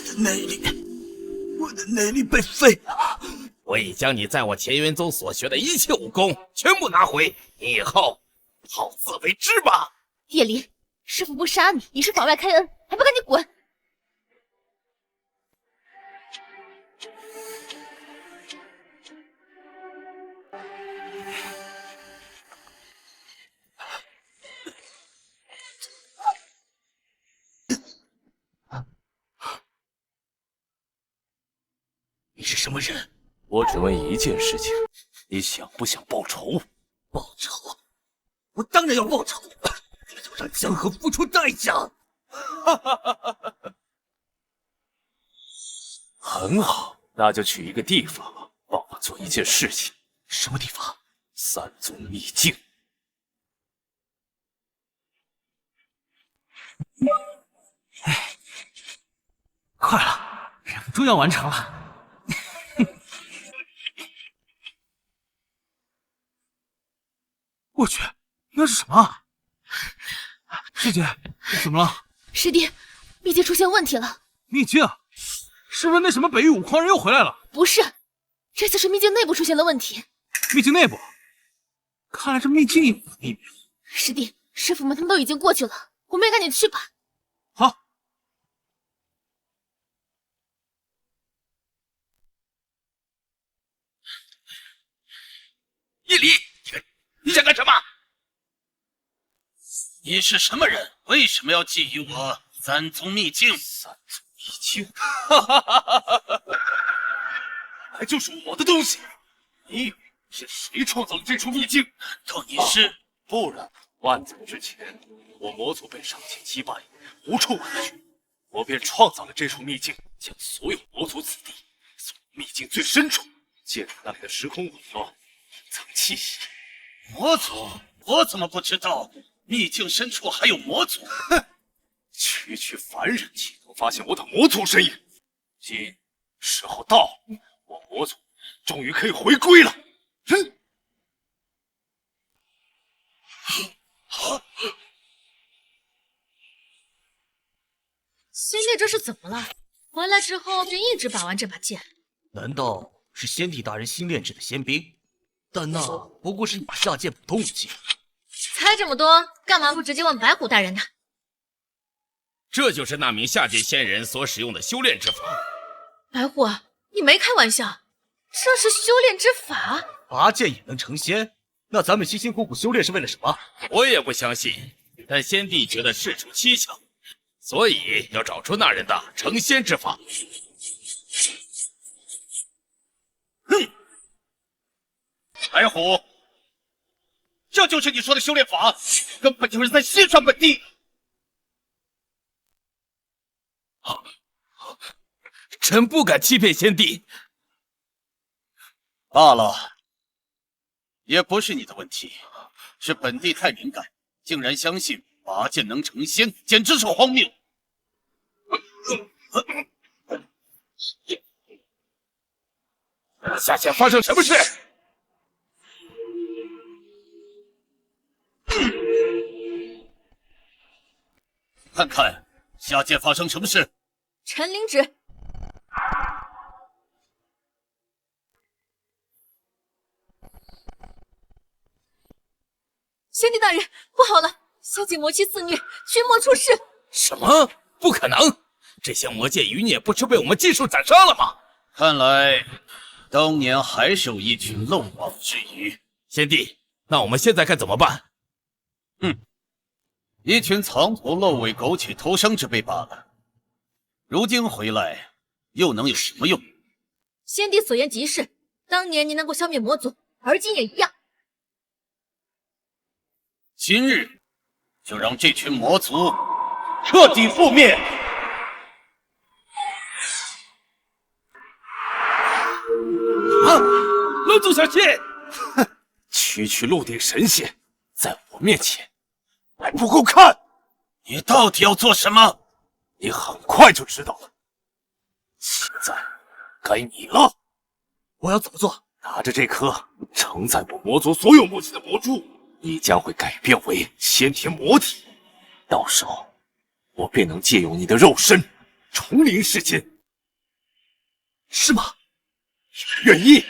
的内力被废了。我已将你在我乾元宗所学的一切武功全部拿回，你以后好自为之吧。叶离，师父不杀你，也是法外开恩，还不赶紧滚！你是什么人？我只问一件事情，你想不想报仇？报仇？我当然要报仇，这就让江河付出代价。很好，那就去一个地方，帮我做一件事情。什么地方？三宗秘境。快了，忍不住要完成了。我去，那是什么？师姐，你怎么了？师弟，秘境出现问题了。秘境？是不是那什么北域五狂人又回来了？不是，这次是秘境内部出现了问题。秘境内部？看来这秘境有秘密。师弟，师傅们他们都已经过去了，我们也赶紧去吧。好。叶离，你想干什么？你是什么人？为什么要觊觎我三宗秘境？三宗秘境，哈哈哈哈哈！本来就是我的东西，你以为是谁创造了这处秘境？难道你是？不然，万载之前，我魔族被上千击败，无处可去，我便创造了这处秘境，将所有魔族子弟送入秘境最深处，借助那里的时空紊乱，隐藏气息。魔族？我怎么不知道秘境深处还有魔族？哼！区区凡人岂能发现我的魔族身影？今时候到了，我魔族终于可以回归了。哼！仙帝这是怎么了？回来之后便一直把玩这把剑。难道是先帝大人新炼制的仙兵？但那不过是一把下界普通武器。猜这么多，干嘛不直接问白虎大人呢？这就是那名下界仙人所使用的修炼之法。白虎，你没开玩笑，这是修炼之法？拔剑也能成仙？那咱们辛辛苦苦修炼是为了什么？我也不相信，但先帝觉得事出蹊跷，所以要找出那人的成仙之法。哼，白虎，这就是你说的修炼法，根本就是在戏耍本帝。臣不敢欺骗先帝。罢了，也不是你的问题，是本帝太敏感，竟然相信拔剑能成仙，简直是荒谬。下界发生什么事？看看下界发生什么事。陈灵旨。先帝大人，不好了！下界魔妻肆虐，群魔出世。什么？不可能！这些魔界余孽不是被我们尽数斩杀了吗？看来当年还是有一群漏网之鱼。先帝，那我们现在该怎么办？一群藏头露尾、苟且偷生之辈罢了。如今回来，又能有什么用？先帝所言极是，当年您能够消灭魔族，而今也一样。今日就让这群魔族彻底覆灭！啊！龙族小心！哼，区区陆地神仙，在我面前还不够看！你到底要做什么？你很快就知道了。现在该你了。我要怎么做？拿着这颗承载我魔族所有魔气的魔珠，你将会改变为先天魔体，到时候我便能借用你的肉身重临世间，是吗？愿意？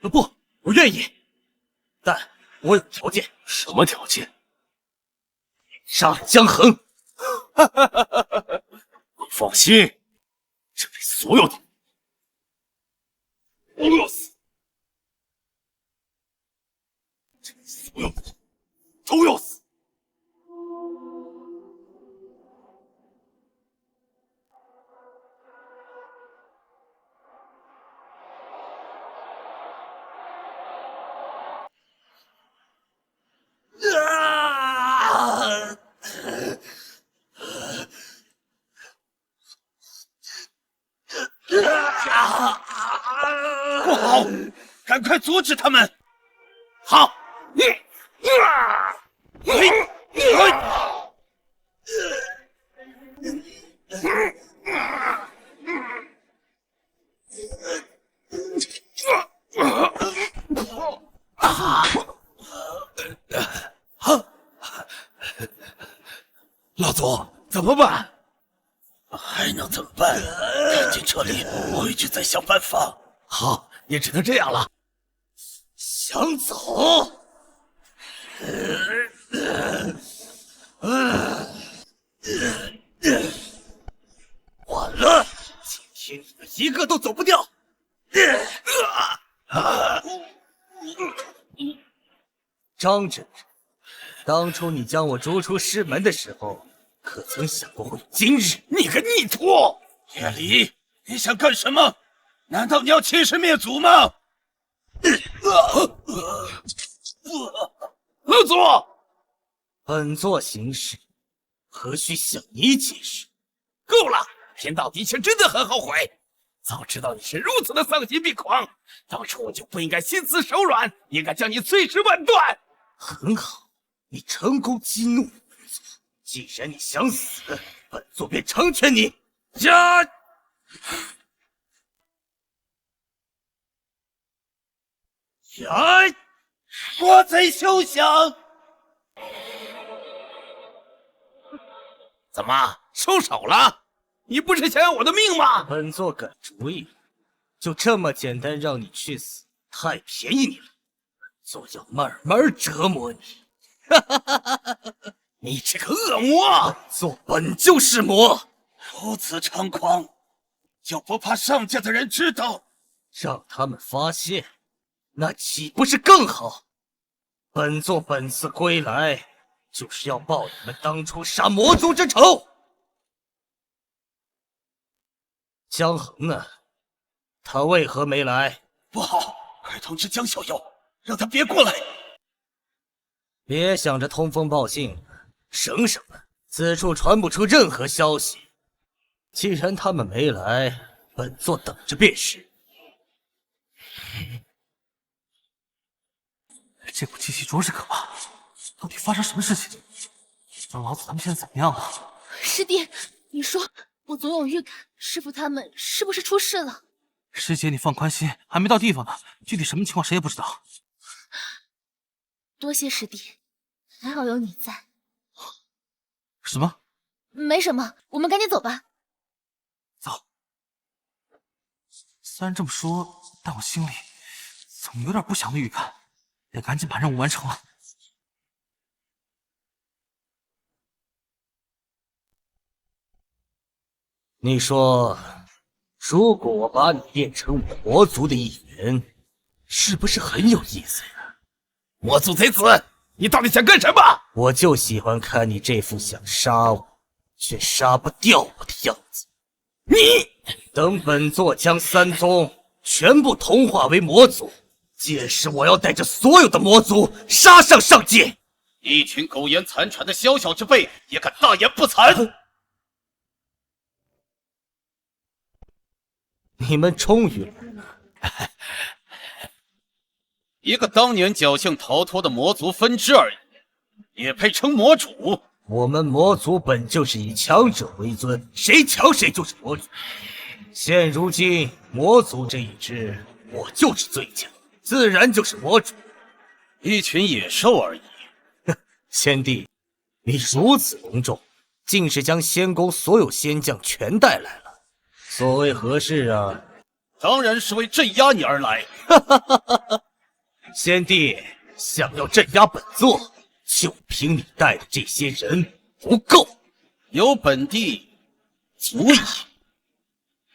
不，我愿意，但我有条件。什么条件？杀了江衡。你放心，这里所有的都要死，这里所有的人都要死。不好，赶快阻止他们！好，老祖，怎么办？还能怎么办？赶紧撤离，回去再想办法。好，也只能这样了。想走？完了，今天你们一个都走不掉。张真人，当初你将我逐出师门的时候，可曾想过会有今日？你个逆徒！叶离，你想干什么？难道你要欺师灭祖吗？老祖，本座行事，何须向你解释？够了！贫道的确真的很后悔，早知道你是如此的丧心病狂，当初我就不应该心慈手软，应该将你碎尸万段。很好，你成功激怒了本座。既然你想死，本座便成全你。呀！呀！国贼休想！怎么收手了？你不是想要我的命吗？本座改主意，就这么简单让你去死，太便宜你了。本座要慢慢折磨你。你这个恶魔！本座本就是魔，如此猖狂，就不怕上界的人知道？让他们发现，那岂不是更好？本座本次归来，就是要报你们当初杀魔族之仇。江衡呢？他为何没来？不好，快通知江小友，让他别过来。别想着通风报信了，省省了，此处传不出任何消息。既然他们没来，本座等着便是。这股气息着实可怕，到底发生什么事情？让老子他们现在怎么样了？师弟，你说，我总有预感，师傅他们是不是出事了？师姐，你放宽心，还没到地方呢，具体什么情况谁也不知道。多谢师弟，还好有你在。什么？没什么，我们赶紧走吧。走。虽然这么说，但我心里总有点不祥的预感，得赶紧把任务完成了。你说，如果我把你变成我魔族的一员，是不是很有意思呀？魔族贼子，你到底想干什么？我就喜欢看你这副想杀我却杀不掉我的样子。你等本座将三宗全部同化为魔族，届时我要带着所有的魔族杀上上界。一群苟延残喘的小小之辈，也敢大言不惭！你们终于来了。一个当年侥幸逃脱的魔族分支而已，也配称魔主？我们魔族本就是以强者为尊，谁强谁就是魔主。现如今魔族这一支，我就是最强，自然就是魔主。一群野兽而已。先帝，你如此隆重，竟是将仙宫所有仙将全带来了。所谓何事啊？当然是为镇压你而来。先帝想要镇压本座，就凭你带的这些人不够。有本帝足矣。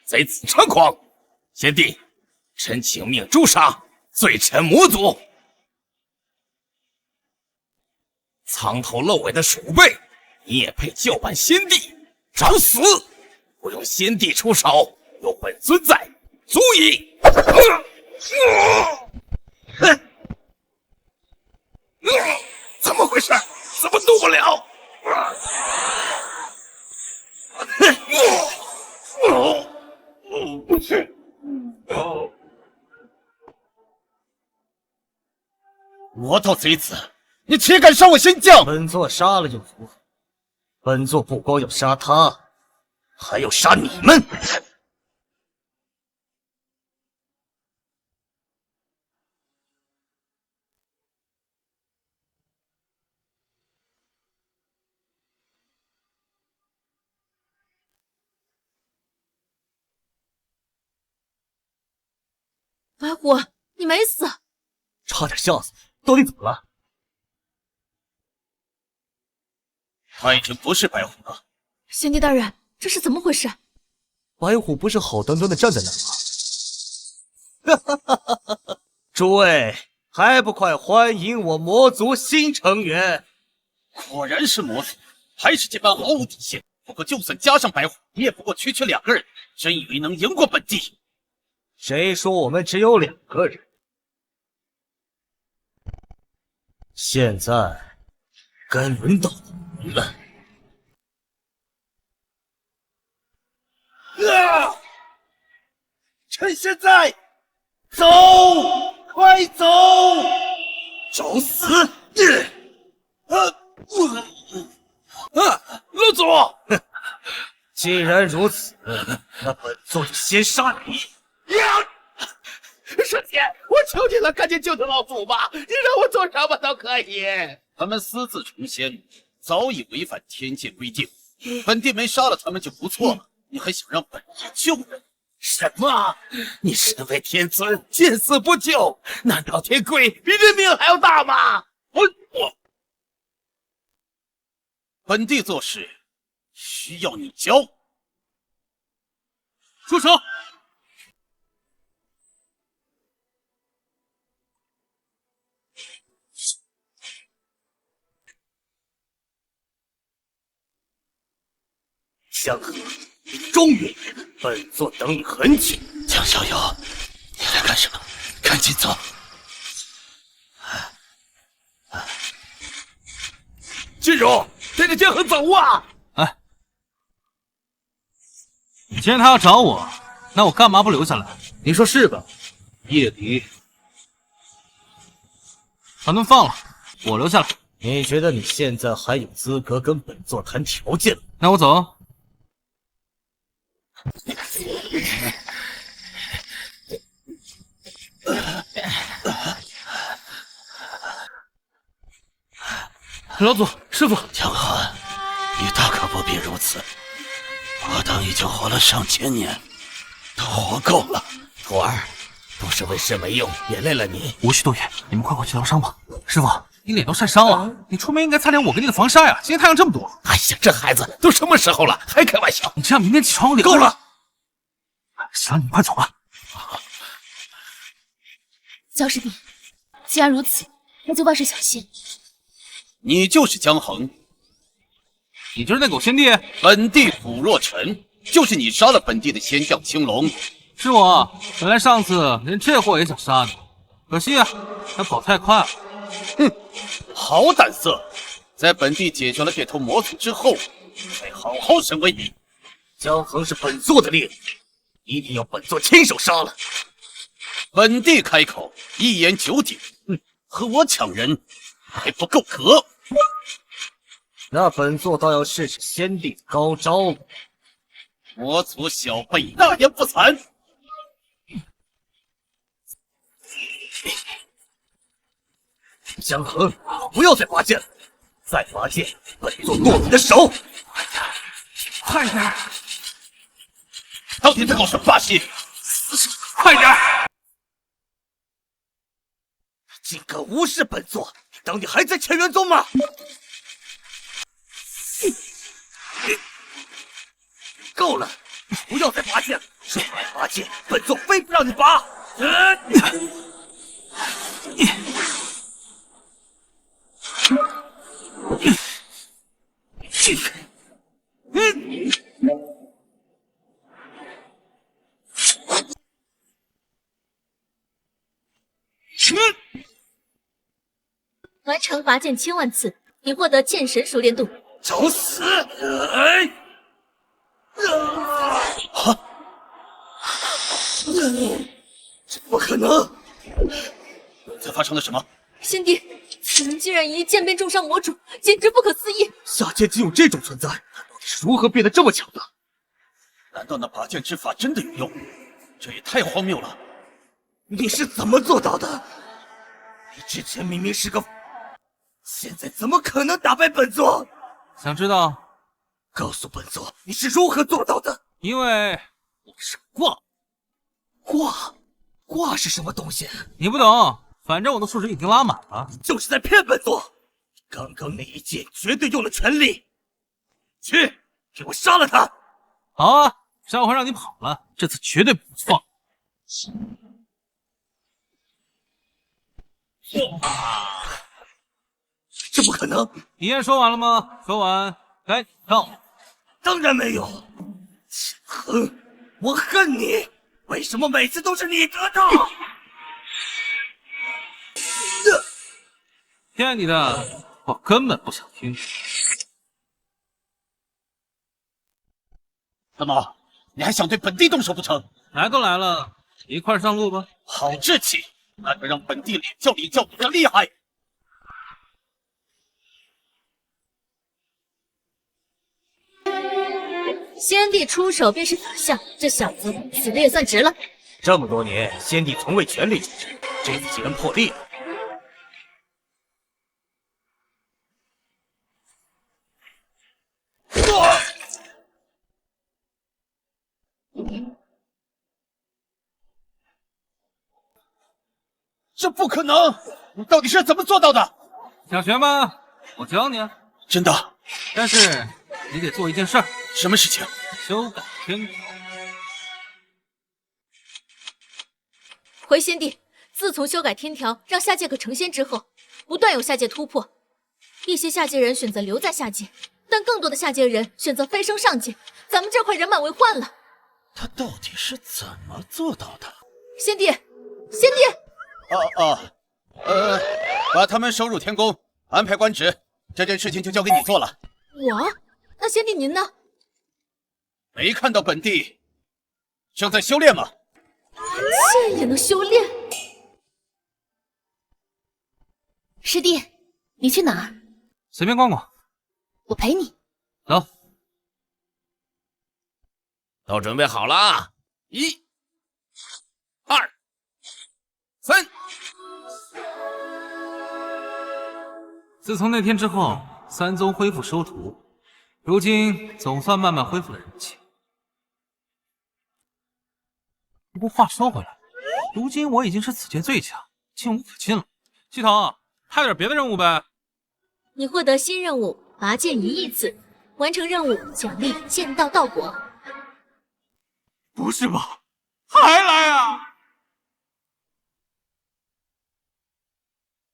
贼子猖狂！先帝，臣请命诛杀，罪臣魔族。藏头露尾的鼠辈，你也配叫板先帝？找死！不用先帝出手，有本尊在，足矣。怎么回事？怎么动不了？出去！魔道贼子，你岂敢伤我仙将？本座杀了又如何？本座不光要杀他，还要杀你们！白虎，你没死，差点吓死我！到底怎么了？他已经不是白虎了。先帝大人，这是怎么回事？白虎不是好端端的站在那吗？诸位，还不快欢迎我魔族新成员！果然是魔族，还是这般毫无底线。不过就算加上白虎，也不过区2个人，真以为能赢过本地？谁说我们只有2个人？现在该轮到你们了。趁现在，走，快走！找死！老祖，既然如此，那本座就先杀你。圣贤，我求你了，赶紧救救老祖吧！你让我做什么都可以。他们私自成仙，早已违反天界规定。本地没杀了他们就不错了，你还想让本地救人？什么？你身为天尊，见死不救？难道天规比人命还要大吗？本地做事需要你教。住手！江河，你终于来了！本座等你很久。江小友，你来干什么？赶紧走！金荣，带着江河走啊！哎，既然他要找我，那我干嘛不留下来？你说是吧？夜离，把他们放了，我留下来。你觉得你现在还有资格跟本座谈条件吗？那我走。老祖，师傅，江河，你大可不必如此。我等已经活了上千年，都活够了。徒儿，都是为师没用，连累了你。无需多言，你们快去疗伤吧。师傅，你脸都晒伤了，你出门应该擦点我给你的防晒啊！今天太阳这么多。哎呀，这孩子都什么时候了，还开玩笑？你这样明天起床我脸够了。行了，你们快走吧。教师弟，既然如此，那就万事小心。你就是江衡，你就是那狗先帝。本地古若尘，就是你杀了本地的仙将青龙。是我，本来上次连这货也想杀你，可惜啊，他跑太快了。哼，好胆色！在本地解决了这头魔族之后，再好好审问你。江衡是本座的猎物，一定要本座亲手杀了。本地开口，一言九鼎。和我抢人还不够格。那本座倒要试试先帝的高招了。魔族小辈大言不惭。江衡，不要再拔剑了，再拔剑，本座剁你的手！快点！到底在搞什么把戏？快点！竟敢无视本座，当你还在乾元宗吗？够了，不要再拔剑了！说拔剑，本座非不让你拔！完成拔剑1000万次，你获得剑神熟练度。找死！这不可能！刚才发生了什么？先帝，此人竟然以一剑便重伤魔主，简直不可思议！下界竟有这种存在，他到底是如何变得这么强的？难道那拔剑之法真的有用？这也太荒谬了！你是怎么做到的？你之前明明是个，现在怎么可能打败本座？想知道？告诉本座你是如何做到的？因为我是卦，卦是什么东西？你不懂，反正我的数值已经拉满了。就是在骗本座！刚刚那一剑绝对用了全力，去，给我杀了他！好啊，上回让你跑了，这次绝对不放。这不可能！遗言说完了吗？说完，该你上。当然没有。哼，我恨你！为什么每次都是你得到？骗你的，我根本不想听。怎么，你还想对本帝动手不成？来都来了，一块上路吧。好志气，那就让本帝领教你的厉害！先帝出手便是法相，这小子死的也算值了。这么多年，先帝从未全力支持，这次既然破例了，这不可能！你到底是怎么做到的？想学吗？我教你啊。真的？但是你得做一件事儿。什么事情？修改天条。回先帝，自从修改天条，让下界可成仙之后，不断有下界突破，一些下界人选择留在下界，但更多的下界人选择飞升上界，咱们这块人满为患了。他到底是怎么做到的？先帝，先帝！把他们收入天宫，安排官职，这件事情就交给你做了。我？那先帝您呢？没看到本帝正在修炼吗？剑也能修炼？师弟，你去哪儿？随便逛逛。我陪你。走。都准备好了，1、2、3。自从那天之后，三宗恢复收徒，如今总算慢慢恢复了人气。不过话说回来，如今我已经是此界最强，进无可进了。系统，派点别的任务呗。你获得新任务拔剑1亿次，完成任务奖励剑道道果。不是吧？还来啊！